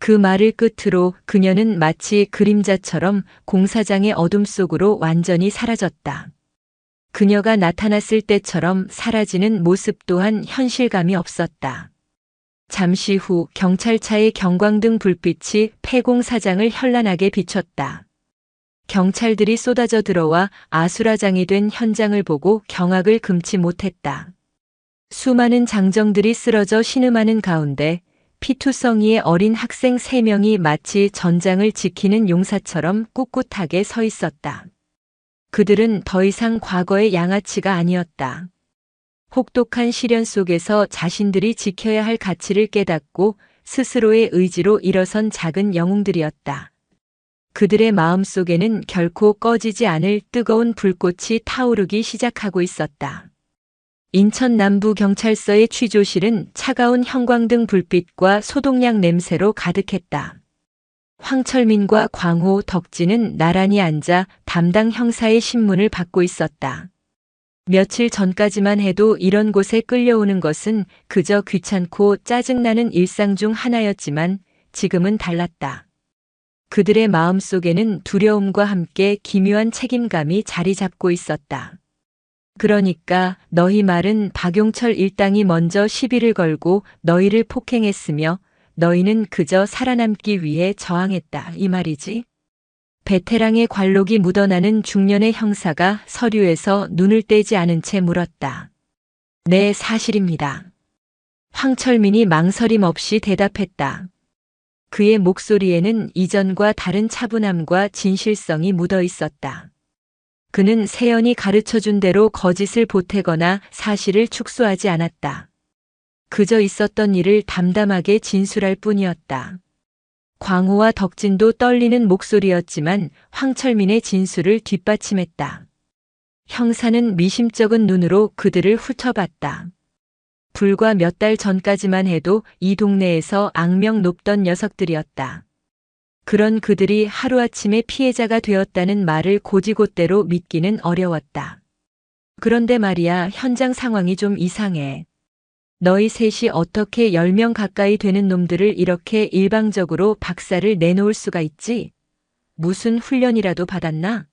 그 말을 끝으로 그녀는 마치 그림자처럼 공사장의 어둠 속으로 완전히 사라졌다. 그녀가 나타났을 때처럼 사라지는 모습 또한 현실감이 없었다. 잠시 후 경찰차의 경광등 불빛이 폐공사장을 현란하게 비췄다. 경찰들이 쏟아져 들어와 아수라장이 된 현장을 보고 경악을 금치 못했다. 수많은 장정들이 쓰러져 신음하는 가운데 피투성이의 어린 학생 3명이 마치 전장을 지키는 용사처럼 꿋꿋하게 서 있었다. 그들은 더 이상 과거의 양아치가 아니었다. 혹독한 시련 속에서 자신들이 지켜야 할 가치를 깨닫고 스스로의 의지로 일어선 작은 영웅들이었다. 그들의 마음 속에는 결코 꺼지지 않을 뜨거운 불꽃이 타오르기 시작하고 있었다. 인천 남부경찰서의 취조실은 차가운 형광등 불빛과 소독약 냄새로 가득했다. 황철민과 광호, 덕진은 나란히 앉아 담당 형사의 신문을 받고 있었다. 며칠 전까지만 해도 이런 곳에 끌려오는 것은 그저 귀찮고 짜증나는 일상 중 하나였지만 지금은 달랐다. 그들의 마음속에는 두려움과 함께 기묘한 책임감이 자리 잡고 있었다. 그러니까 너희 말은 박용철 일당이 먼저 시비를 걸고 너희를 폭행했으며 너희는 그저 살아남기 위해 저항했다 이 말이지? 베테랑의 관록이 묻어나는 중년의 형사가 서류에서 눈을 떼지 않은 채 물었다. 네, 사실입니다. 황철민이 망설임 없이 대답했다. 그의 목소리에는 이전과 다른 차분함과 진실성이 묻어 있었다. 그는 세연이 가르쳐준 대로 거짓을 보태거나 사실을 축소하지 않았다. 그저 있었던 일을 담담하게 진술할 뿐이었다. 광호와 덕진도 떨리는 목소리였지만 황철민의 진술을 뒷받침했다. 형사는 미심쩍은 눈으로 그들을 훑어봤다. 불과 몇 달 전까지만 해도 이 동네에서 악명 높던 녀석들이었다. 그런 그들이 하루아침에 피해자가 되었다는 말을 고지곳대로 믿기는 어려웠다. 그런데 말이야, 현장 상황이 좀 이상해. 너희 셋이 어떻게 10명 가까이 되는 놈들을 이렇게 일방적으로 박살을 내놓을 수가 있지? 무슨 훈련이라도 받았나?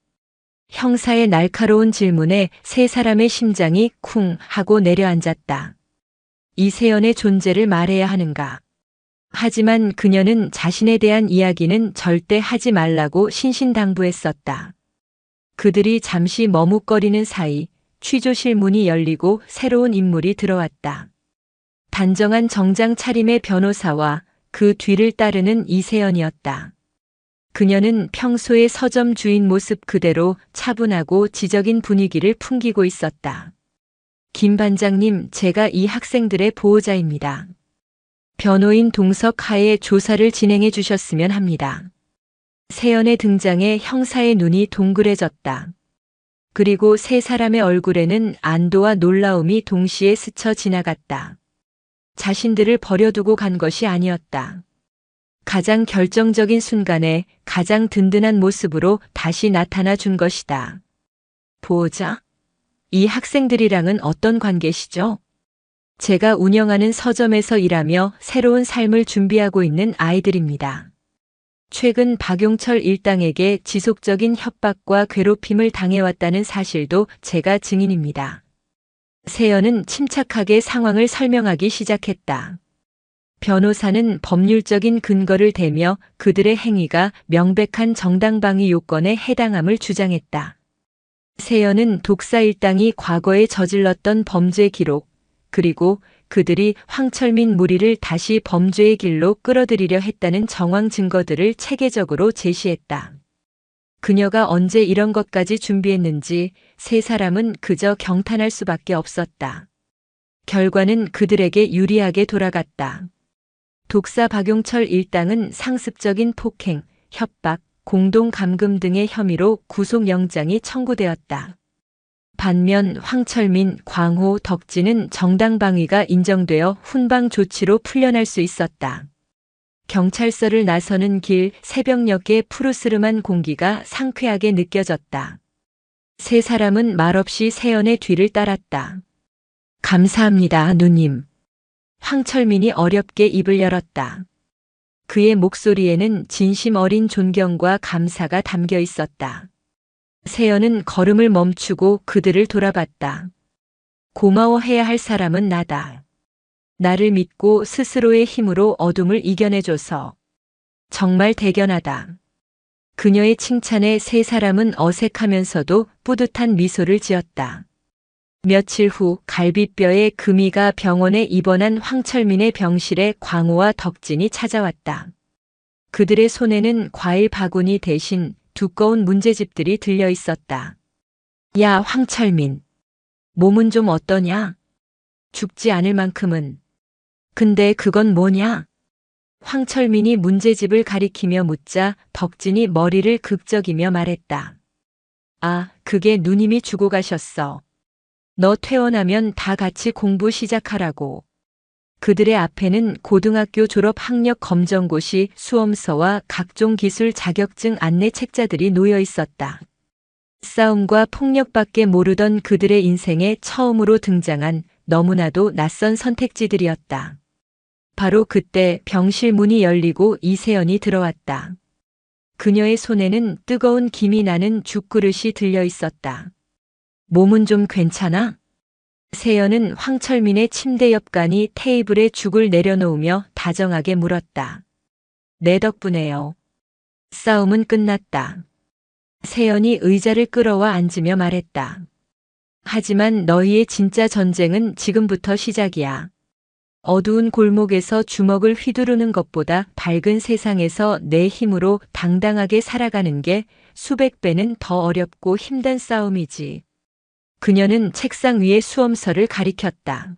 형사의 날카로운 질문에 세 사람의 심장이 쿵 하고 내려앉았다. 이세연의 존재를 말해야 하는가? 하지만 그녀는 자신에 대한 이야기는 절대 하지 말라고 신신당부했었다. 그들이 잠시 머뭇거리는 사이 취조실 문이 열리고 새로운 인물이 들어왔다. 단정한 정장 차림의 변호사와 그 뒤를 따르는 이세연이었다. 그녀는 평소의 서점 주인 모습 그대로 차분하고 지적인 분위기를 풍기고 있었다. 김 반장님, 제가 이 학생들의 보호자입니다. 변호인 동석 하에 조사를 진행해 주셨으면 합니다. 세연의 등장에 형사의 눈이 동그래졌다. 그리고 세 사람의 얼굴에는 안도와 놀라움이 동시에 스쳐 지나갔다. 자신들을 버려두고 간 것이 아니었다. 가장 결정적인 순간에 가장 든든한 모습으로 다시 나타나 준 것이다. 보호자? 이 학생들이랑은 어떤 관계시죠? 제가 운영하는 서점에서 일하며 새로운 삶을 준비하고 있는 아이들입니다. 최근 박용철 일당에게 지속적인 협박과 괴롭힘을 당해왔다는 사실도 제가 증인입니다. 세연은 침착하게 상황을 설명하기 시작했다. 변호사는 법률적인 근거를 대며 그들의 행위가 명백한 정당방위 요건에 해당함을 주장했다. 세연은 독사 일당이 과거에 저질렀던 범죄 기록, 그리고 그들이 황철민 무리를 다시 범죄의 길로 끌어들이려 했다는 정황 증거들을 체계적으로 제시했다. 그녀가 언제 이런 것까지 준비했는지 세 사람은 그저 경탄할 수밖에 없었다. 결과는 그들에게 유리하게 돌아갔다. 독사 박용철 일당은 상습적인 폭행, 협박, 공동 감금 등의 혐의로 구속영장이 청구되었다. 반면 황철민, 광호, 덕진은 정당방위가 인정되어 훈방 조치로 풀려날 수 있었다. 경찰서를 나서는 길 새벽녘의 푸르스름한 공기가 상쾌하게 느껴졌다. 세 사람은 말없이 세연의 뒤를 따랐다. 감사합니다, 누님. 황철민이 어렵게 입을 열었다. 그의 목소리에는 진심 어린 존경과 감사가 담겨 있었다. 세연은 걸음을 멈추고 그들을 돌아봤다. 고마워해야 할 사람은 나다. 나를 믿고 스스로의 힘으로 어둠을 이겨내줘서 정말 대견하다. 그녀의 칭찬에 세 사람은 어색하면서도 뿌듯한 미소를 지었다. 며칠 후 갈비뼈에 금이가 병원에 입원한 황철민의 병실에 광호와 덕진이 찾아왔다. 그들의 손에는 과일 바구니 대신 두꺼운 문제집들이 들려 있었다. 야, 황철민. 몸은 좀 어떠냐? 죽지 않을 만큼은. 근데 그건 뭐냐? 황철민이 문제집을 가리키며 묻자 덕진이 머리를 극적이며 말했다. 아, 그게 누님이 주고 가셨어. 너 퇴원하면 다 같이 공부 시작하라고. 그들의 앞에는 고등학교 졸업 학력 검정고시 수험서와 각종 기술 자격증 안내 책자들이 놓여 있었다. 싸움과 폭력밖에 모르던 그들의 인생에 처음으로 등장한 너무나도 낯선 선택지들이었다. 바로 그때 병실 문이 열리고 이세연이 들어왔다. 그녀의 손에는 뜨거운 김이 나는 죽그릇이 들려 있었다. 몸은 좀 괜찮아? 세연은 황철민의 침대 옆간이 테이블에 죽을 내려놓으며 다정하게 물었다. 내 덕분에요. 싸움은 끝났다. 세연이 의자를 끌어와 앉으며 말했다. 하지만 너희의 진짜 전쟁은 지금부터 시작이야. 어두운 골목에서 주먹을 휘두르는 것보다 밝은 세상에서 내 힘으로 당당하게 살아가는 게 수백 배는 더 어렵고 힘든 싸움이지. 그녀는 책상 위에 수험서를 가리켰다.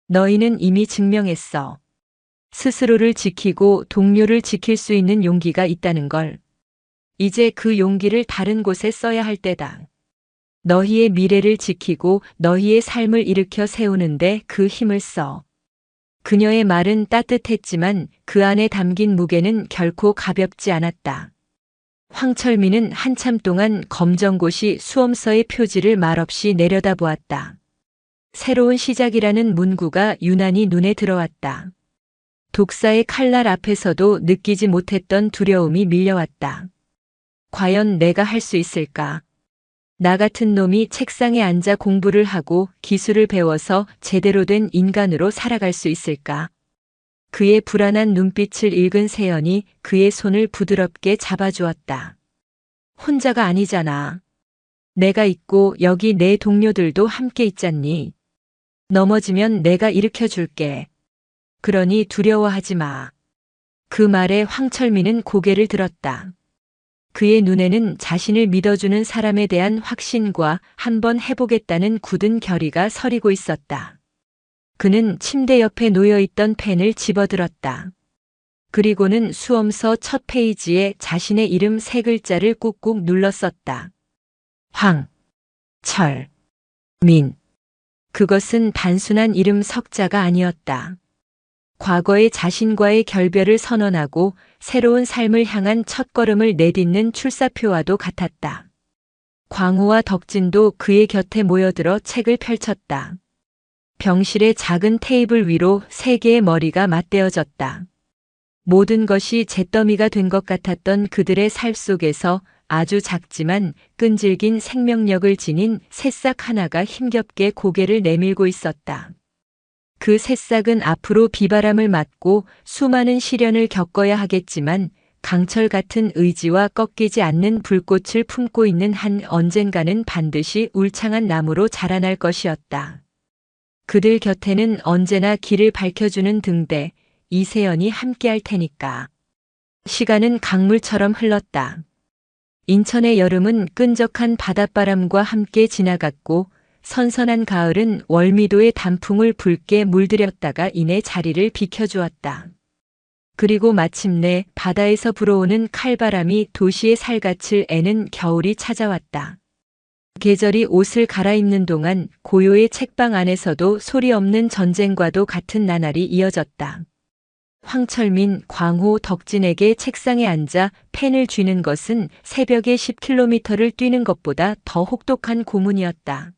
너희는 이미 증명했어. 스스로를 지키고 동료를 지킬 수 있는 용기가 있다는 걸. 이제 그 용기를 다른 곳에 써야 할 때다. 너희의 미래를 지키고 너희의 삶을 일으켜 세우는데 그 힘을 써. 그녀의 말은 따뜻했지만 그 안에 담긴 무게는 결코 가볍지 않았다. 황철민은 한참 동안 검정고시 수험서의 표지를 말없이 내려다보았다. 새로운 시작이라는 문구가 유난히 눈에 들어왔다. 독사의 칼날 앞에서도 느끼지 못했던 두려움이 밀려왔다. 과연 내가 할 수 있을까? 나 같은 놈이 책상에 앉아 공부를 하고 기술을 배워서 제대로 된 인간으로 살아갈 수 있을까? 그의 불안한 눈빛을 읽은 세연이 그의 손을 부드럽게 잡아주었다. 혼자가 아니잖아. 내가 있고 여기 내 동료들도 함께 있잖니. 넘어지면 내가 일으켜 줄게. 그러니 두려워하지 마. 그 말에 황철민은 고개를 들었다. 그의 눈에는 자신을 믿어주는 사람에 대한 확신과 한번 해보겠다는 굳은 결의가 서리고 있었다. 그는 침대 옆에 놓여있던 펜을 집어들었다. 그리고는 수험서 첫 페이지에 자신의 이름 3글자를 꾹꾹 눌러 썼다. 황철민. 그것은 단순한 이름 석자가 아니었다. 과거의 자신과의 결별을 선언하고 새로운 삶을 향한 첫걸음을 내딛는 출사표와도 같았다. 광호와 덕진도 그의 곁에 모여들어 책을 펼쳤다. 병실의 작은 테이블 위로 3개의 머리가 맞대어졌다. 모든 것이 잿더미가 된 것 같았던 그들의 살 속에서 아주 작지만 끈질긴 생명력을 지닌 새싹 하나가 힘겹게 고개를 내밀고 있었다. 그 새싹은 앞으로 비바람을 맞고 수많은 시련을 겪어야 하겠지만 강철 같은 의지와 꺾이지 않는 불꽃을 품고 있는 한 언젠가는 반드시 울창한 나무로 자라날 것이었다. 그들 곁에는 언제나 길을 밝혀주는 등대, 이세연이 함께할 테니까. 시간은 강물처럼 흘렀다. 인천의 여름은 끈적한 바닷바람과 함께 지나갔고 선선한 가을은 월미도의 단풍을 붉게 물들였다가 이내 자리를 비켜주었다. 그리고 마침내 바다에서 불어오는 칼바람이 도시의 살갗을 애는 겨울이 찾아왔다. 계절이 옷을 갈아입는 동안 고요의 책방 안에서도 소리 없는 전쟁과도 같은 나날이 이어졌다. 황철민, 광호, 덕진에게 책상에 앉아 펜을 쥐는 것은 새벽에 10km를 뛰는 것보다 더 혹독한 고문이었다.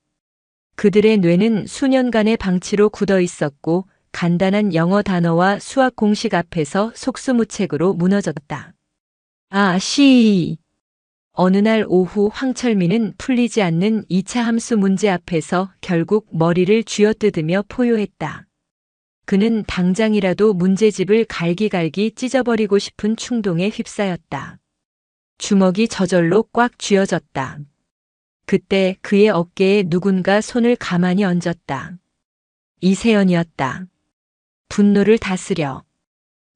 그들의 뇌는 수년간의 방치로 굳어 있었고 간단한 영어 단어와 수학 공식 앞에서 속수무책으로 무너졌다. 어느 날 오후 황철민은 풀리지 않는 2차 함수 문제 앞에서 결국 머리를 쥐어뜯으며 포효했다. 그는 당장이라도 문제집을 갈기갈기 찢어버리고 싶은 충동에 휩싸였다. 주먹이 저절로 꽉 쥐어졌다. 그때 그의 어깨에 누군가 손을 가만히 얹었다. 이세연이었다. 분노를 다스려.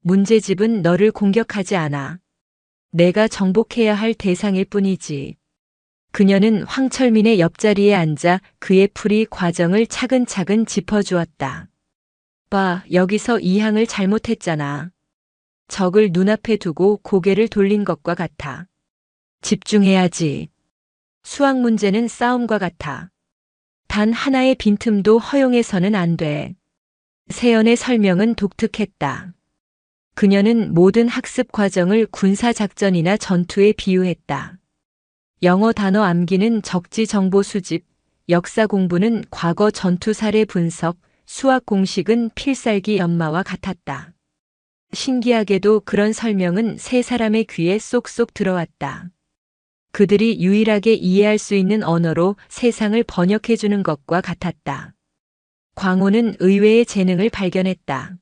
문제집은 너를 공격하지 않아. 내가 정복해야 할 대상일 뿐이지. 그녀는 황철민의 옆자리에 앉아 그의 풀이 과정을 차근차근 짚어주었다. 봐, 여기서 이 항을 잘못했잖아. 적을 눈앞에 두고 고개를 돌린 것과 같아. 집중해야지. 수학 문제는 싸움과 같아. 단 하나의 빈틈도 허용해서는 안 돼. 세연의 설명은 독특했다. 그녀는 모든 학습 과정을 군사작전이나 전투에 비유했다. 영어 단어 암기는 적지 정보 수집, 역사 공부는 과거 전투 사례 분석, 수학 공식은 필살기 연마와 같았다. 신기하게도 그런 설명은 세 사람의 귀에 쏙쏙 들어왔다. 그들이 유일하게 이해할 수 있는 언어로 세상을 번역해주는 것과 같았다. 광호는 의외의 재능을 발견했다.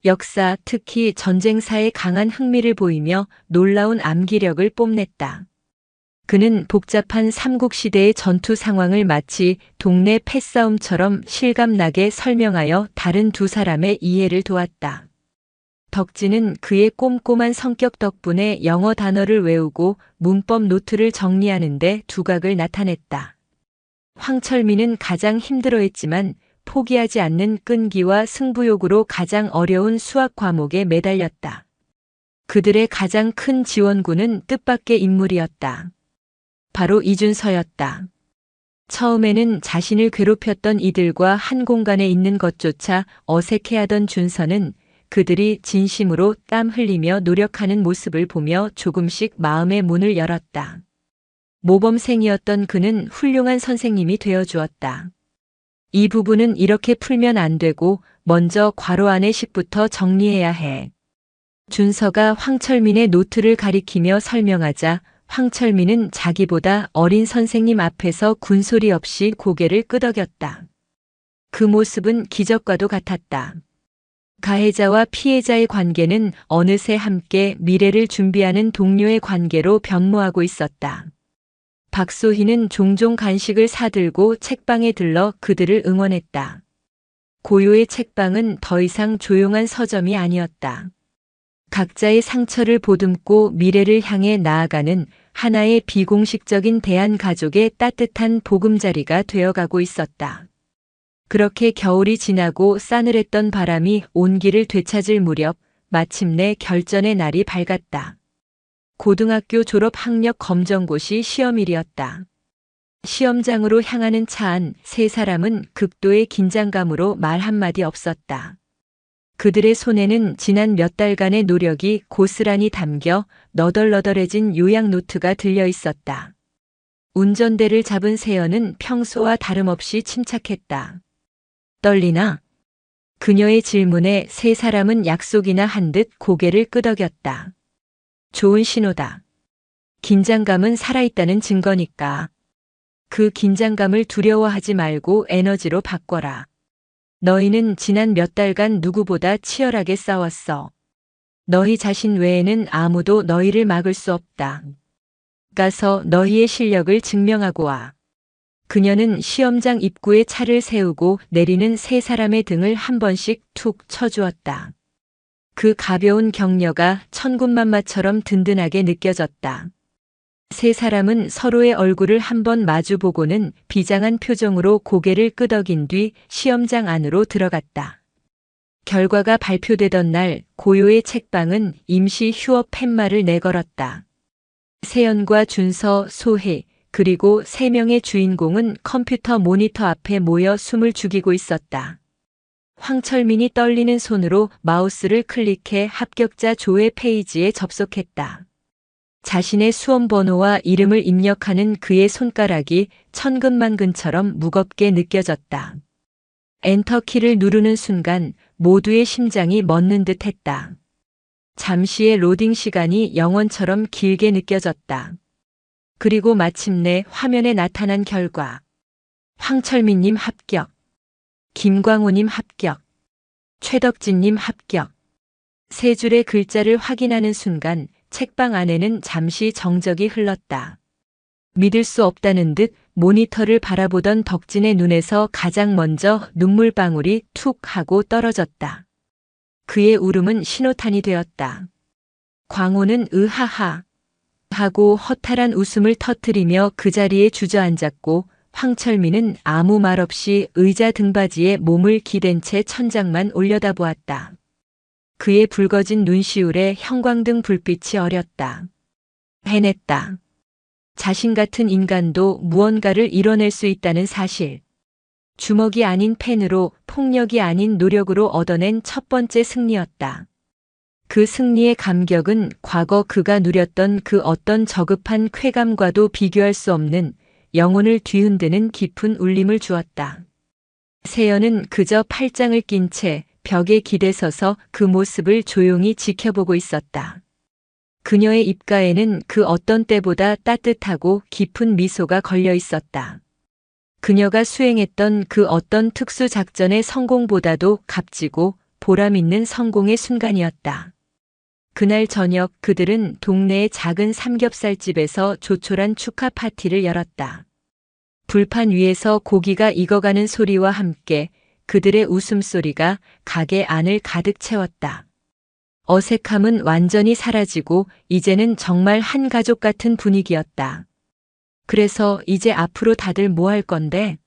역사, 특히 전쟁사에 강한 흥미를 보이며 놀라운 암기력을 뽐냈다. 그는 복잡한 삼국시대의 전투 상황을 마치 동네 패싸움처럼 실감나게 설명하여 다른 두 사람의 이해를 도왔다. 덕진은 그의 꼼꼼한 성격 덕분에 영어 단어를 외우고 문법 노트를 정리하는데 두각을 나타냈다. 황철민은 가장 힘들어했지만 포기하지 않는 끈기와 승부욕으로 가장 어려운 수학 과목에 매달렸다. 그들의 가장 큰 지원군은 뜻밖의 인물이었다. 바로 이준서였다. 처음에는 자신을 괴롭혔던 이들과 한 공간에 있는 것조차 어색해하던 준서는 그들이 진심으로 땀 흘리며 노력하는 모습을 보며 조금씩 마음의 문을 열었다. 모범생이었던 그는 훌륭한 선생님이 되어주었다. 이 부분은 이렇게 풀면 안 되고 먼저 괄호 안의 식부터 정리해야 해. 준서가 황철민의 노트를 가리키며 설명하자 황철민은 자기보다 어린 선생님 앞에서 군소리 없이 고개를 끄덕였다. 그 모습은 기적과도 같았다. 가해자와 피해자의 관계는 어느새 함께 미래를 준비하는 동료의 관계로 변모하고 있었다. 박소희는 종종 간식을 사들고 책방에 들러 그들을 응원했다. 고요의 책방은 더 이상 조용한 서점이 아니었다. 각자의 상처를 보듬고 미래를 향해 나아가는 하나의 비공식적인 대한가족의 따뜻한 보금자리가 되어가고 있었다. 그렇게 겨울이 지나고 싸늘했던 바람이 온기를 되찾을 무렵 마침내 결전의 날이 밝았다. 고등학교 졸업 학력 검정고시 시험일이었다. 시험장으로 향하는 차 안 세 사람은 극도의 긴장감으로 말 한마디 없었다. 그들의 손에는 지난 몇 달간의 노력이 고스란히 담겨 너덜너덜해진 요약 노트가 들려 있었다. 운전대를 잡은 세연은 평소와 다름없이 침착했다. 떨리나? 그녀의 질문에 세 사람은 약속이나 한 듯 고개를 끄덕였다. 좋은 신호다. 긴장감은 살아있다는 증거니까. 그 긴장감을 두려워하지 말고 에너지로 바꿔라. 너희는 지난 몇 달간 누구보다 치열하게 싸웠어. 너희 자신 외에는 아무도 너희를 막을 수 없다. 가서 너희의 실력을 증명하고 와. 그녀는 시험장 입구에 차를 세우고 내리는 세 사람의 등을 한 번씩 툭 쳐주었다. 그 가벼운 격려가 천군만마처럼 든든하게 느껴졌다. 세 사람은 서로의 얼굴을 한번 마주보고는 비장한 표정으로 고개를 끄덕인 뒤 시험장 안으로 들어갔다. 결과가 발표되던 날 고요의 책방은 임시 휴업 팻말을 내걸었다. 세연과 준서, 소혜, 그리고 세 명의 주인공은 컴퓨터 모니터 앞에 모여 숨을 죽이고 있었다. 황철민이 떨리는 손으로 마우스를 클릭해 합격자 조회 페이지에 접속했다. 자신의 수험 번호와 이름을 입력하는 그의 손가락이 천근만근처럼 무겁게 느껴졌다. 엔터키를 누르는 순간 모두의 심장이 멎는 듯 했다. 잠시의 로딩 시간이 영원처럼 길게 느껴졌다. 그리고 마침내 화면에 나타난 결과. 황철민님 합격. 김광호님 합격. 최덕진님 합격. 세 줄의 글자를 확인하는 순간 책방 안에는 잠시 정적이 흘렀다. 믿을 수 없다는 듯 모니터를 바라보던 덕진의 눈에서 가장 먼저 눈물방울이 툭 하고 떨어졌다. 그의 울음은 신호탄이 되었다. 광호는 으하하 하고 허탈한 웃음을 터뜨리며 그 자리에 주저앉았고 황철민은 아무 말 없이 의자 등받이에 몸을 기댄 채 천장만 올려다보았다. 그의 붉어진 눈시울에 형광등 불빛이 어렸다. 해냈다. 자신 같은 인간도 무언가를 이뤄낼 수 있다는 사실. 주먹이 아닌 펜으로, 폭력이 아닌 노력으로 얻어낸 첫 번째 승리였다. 그 승리의 감격은 과거 그가 누렸던 그 어떤 저급한 쾌감과도 비교할 수 없는 영혼을 뒤흔드는 깊은 울림을 주었다. 세연은 그저 팔짱을 낀 채 벽에 기대서서 그 모습을 조용히 지켜보고 있었다. 그녀의 입가에는 그 어떤 때보다 따뜻하고 깊은 미소가 걸려 있었다. 그녀가 수행했던 그 어떤 특수 작전의 성공보다도 값지고 보람 있는 성공의 순간이었다. 그날 저녁 그들은 동네의 작은 삼겹살집에서 조촐한 축하 파티를 열었다. 불판 위에서 고기가 익어가는 소리와 함께 그들의 웃음소리가 가게 안을 가득 채웠다. 어색함은 완전히 사라지고 이제는 정말 한 가족 같은 분위기였다. 그래서 이제 앞으로 다들 뭐 할 건데?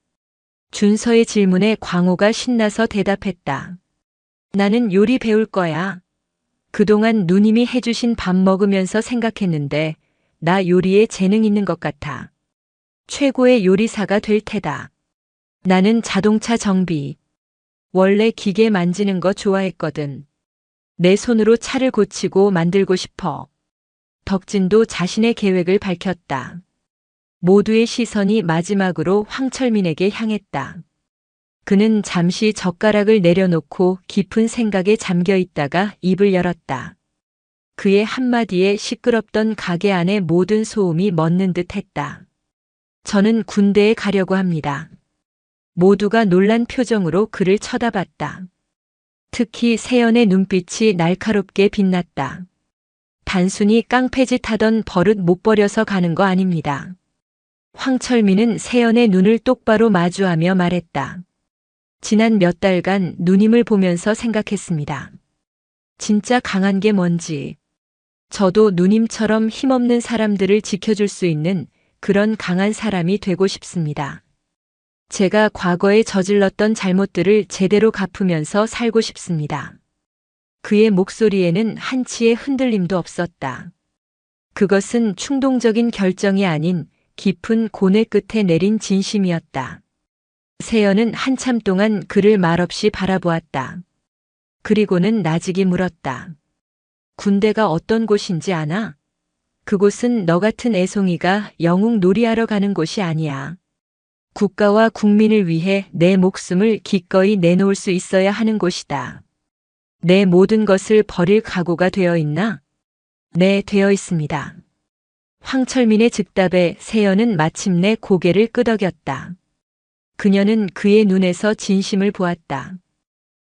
준서의 질문에 광호가 신나서 대답했다. 나는 요리 배울 거야. 그동안 누님이 해주신 밥 먹으면서 생각했는데 나 요리에 재능 있는 것 같아. 최고의 요리사가 될 테다. 나는 자동차 정비. 원래 기계 만지는 거 좋아했거든. 내 손으로 차를 고치고 만들고 싶어. 덕진도 자신의 계획을 밝혔다. 모두의 시선이 마지막으로 황철민에게 향했다. 그는 잠시 젓가락을 내려놓고 깊은 생각에 잠겨 있다가 입을 열었다. 그의 한마디에 시끄럽던 가게 안의 모든 소음이 멎는 듯 했다. 저는 군대에 가려고 합니다. 모두가 놀란 표정으로 그를 쳐다봤다. 특히 세연의 눈빛이 날카롭게 빛났다. 단순히 깡패짓 하던 버릇 못 버려서 가는 거 아닙니다. 황철민은 세연의 눈을 똑바로 마주하며 말했다. 지난 몇 달간 누님을 보면서 생각했습니다. 진짜 강한 게 뭔지. 저도 누님처럼 힘없는 사람들을 지켜줄 수 있는 그런 강한 사람이 되고 싶습니다. 제가 과거에 저질렀던 잘못들을 제대로 갚으면서 살고 싶습니다. 그의 목소리에는 한치의 흔들림도 없었다. 그것은 충동적인 결정이 아닌 깊은 고뇌 끝에 내린 진심이었다. 세연은 한참 동안 그를 말없이 바라보았다. 그리고는 나직이 물었다. 군대가 어떤 곳인지 아나? 그곳은 너 같은 애송이가 영웅 놀이하러 가는 곳이 아니야. 국가와 국민을 위해 내 목숨을 기꺼이 내놓을 수 있어야 하는 곳이다. 내 모든 것을 버릴 각오가 되어 있나? 네, 되어 있습니다. 황철민의 즉답에 세연은 마침내 고개를 끄덕였다. 그녀는 그의 눈에서 진심을 보았다.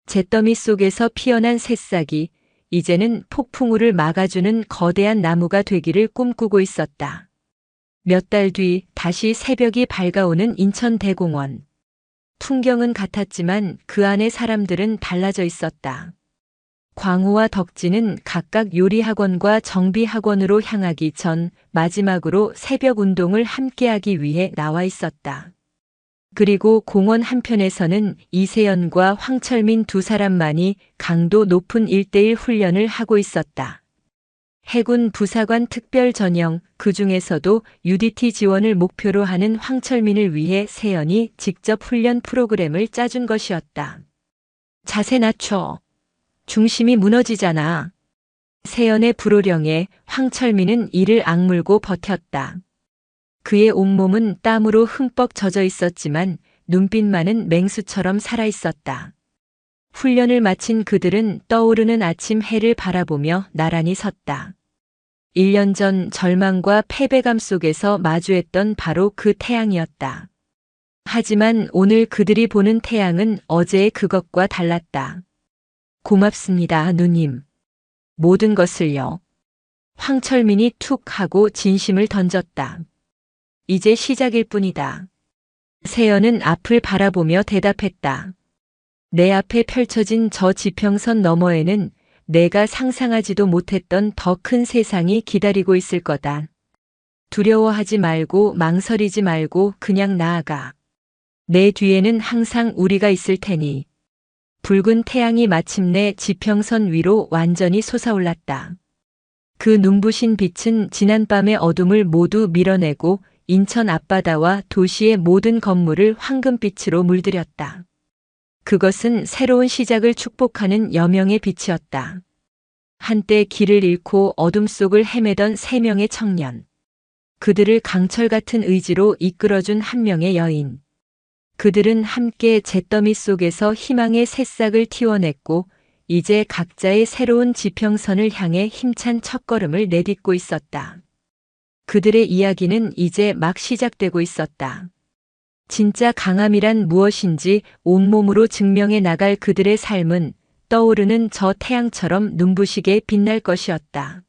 잿더미 속에서 피어난 새싹이 이제는 폭풍우를 막아주는 거대한 나무가 되기를 꿈꾸고 있었다. 몇 달 뒤 다시 새벽이 밝아오는 인천대공원. 풍경은 같았지만 그 안의 사람들은 달라져 있었다. 광호와 덕진은 각각 요리학원과 정비학원으로 향하기 전 마지막으로 새벽 운동을 함께하기 위해 나와 있었다. 그리고 공원 한편에서는 이세연과 황철민 두 사람만이 강도 높은 1:1 훈련을 하고 있었다. 해군 부사관 특별 전형, 그 중에서도 UDT 지원을 목표로 하는 황철민을 위해 세연이 직접 훈련 프로그램을 짜준 것이었다. 자세 낮춰. 중심이 무너지잖아. 세연의 불호령에 황철민은 이를 악물고 버텼다. 그의 온몸은 땀으로 흠뻑 젖어 있었지만 눈빛만은 맹수처럼 살아 있었다. 훈련을 마친 그들은 떠오르는 아침 해를 바라보며 나란히 섰다. 1년 전 절망과 패배감 속에서 마주했던 바로 그 태양이었다. 하지만 오늘 그들이 보는 태양은 어제의 그것과 달랐다. 고맙습니다, 누님. 모든 것을요. 황철민이 툭 하고 진심을 던졌다. 이제 시작일 뿐이다. 세연은 앞을 바라보며 대답했다. 내 앞에 펼쳐진 저 지평선 너머에는 내가 상상하지도 못했던 더 큰 세상이 기다리고 있을 거다. 두려워하지 말고 망설이지 말고 그냥 나아가. 내 뒤에는 항상 우리가 있을 테니. 붉은 태양이 마침내 지평선 위로 완전히 솟아올랐다. 그 눈부신 빛은 지난밤의 어둠을 모두 밀어내고 인천 앞바다와 도시의 모든 건물을 황금빛으로 물들였다. 그것은 새로운 시작을 축복하는 여명의 빛이었다. 한때 길을 잃고 어둠 속을 헤매던 3명의 청년. 그들을 강철 같은 의지로 이끌어준 한 명의 여인. 그들은 함께 잿더미 속에서 희망의 새싹을 틔워냈고 이제 각자의 새로운 지평선을 향해 힘찬 첫걸음을 내딛고 있었다. 그들의 이야기는 이제 막 시작되고 있었다. 진짜 강함이란 무엇인지 온몸으로 증명해 나갈 그들의 삶은 떠오르는 저 태양처럼 눈부시게 빛날 것이었다.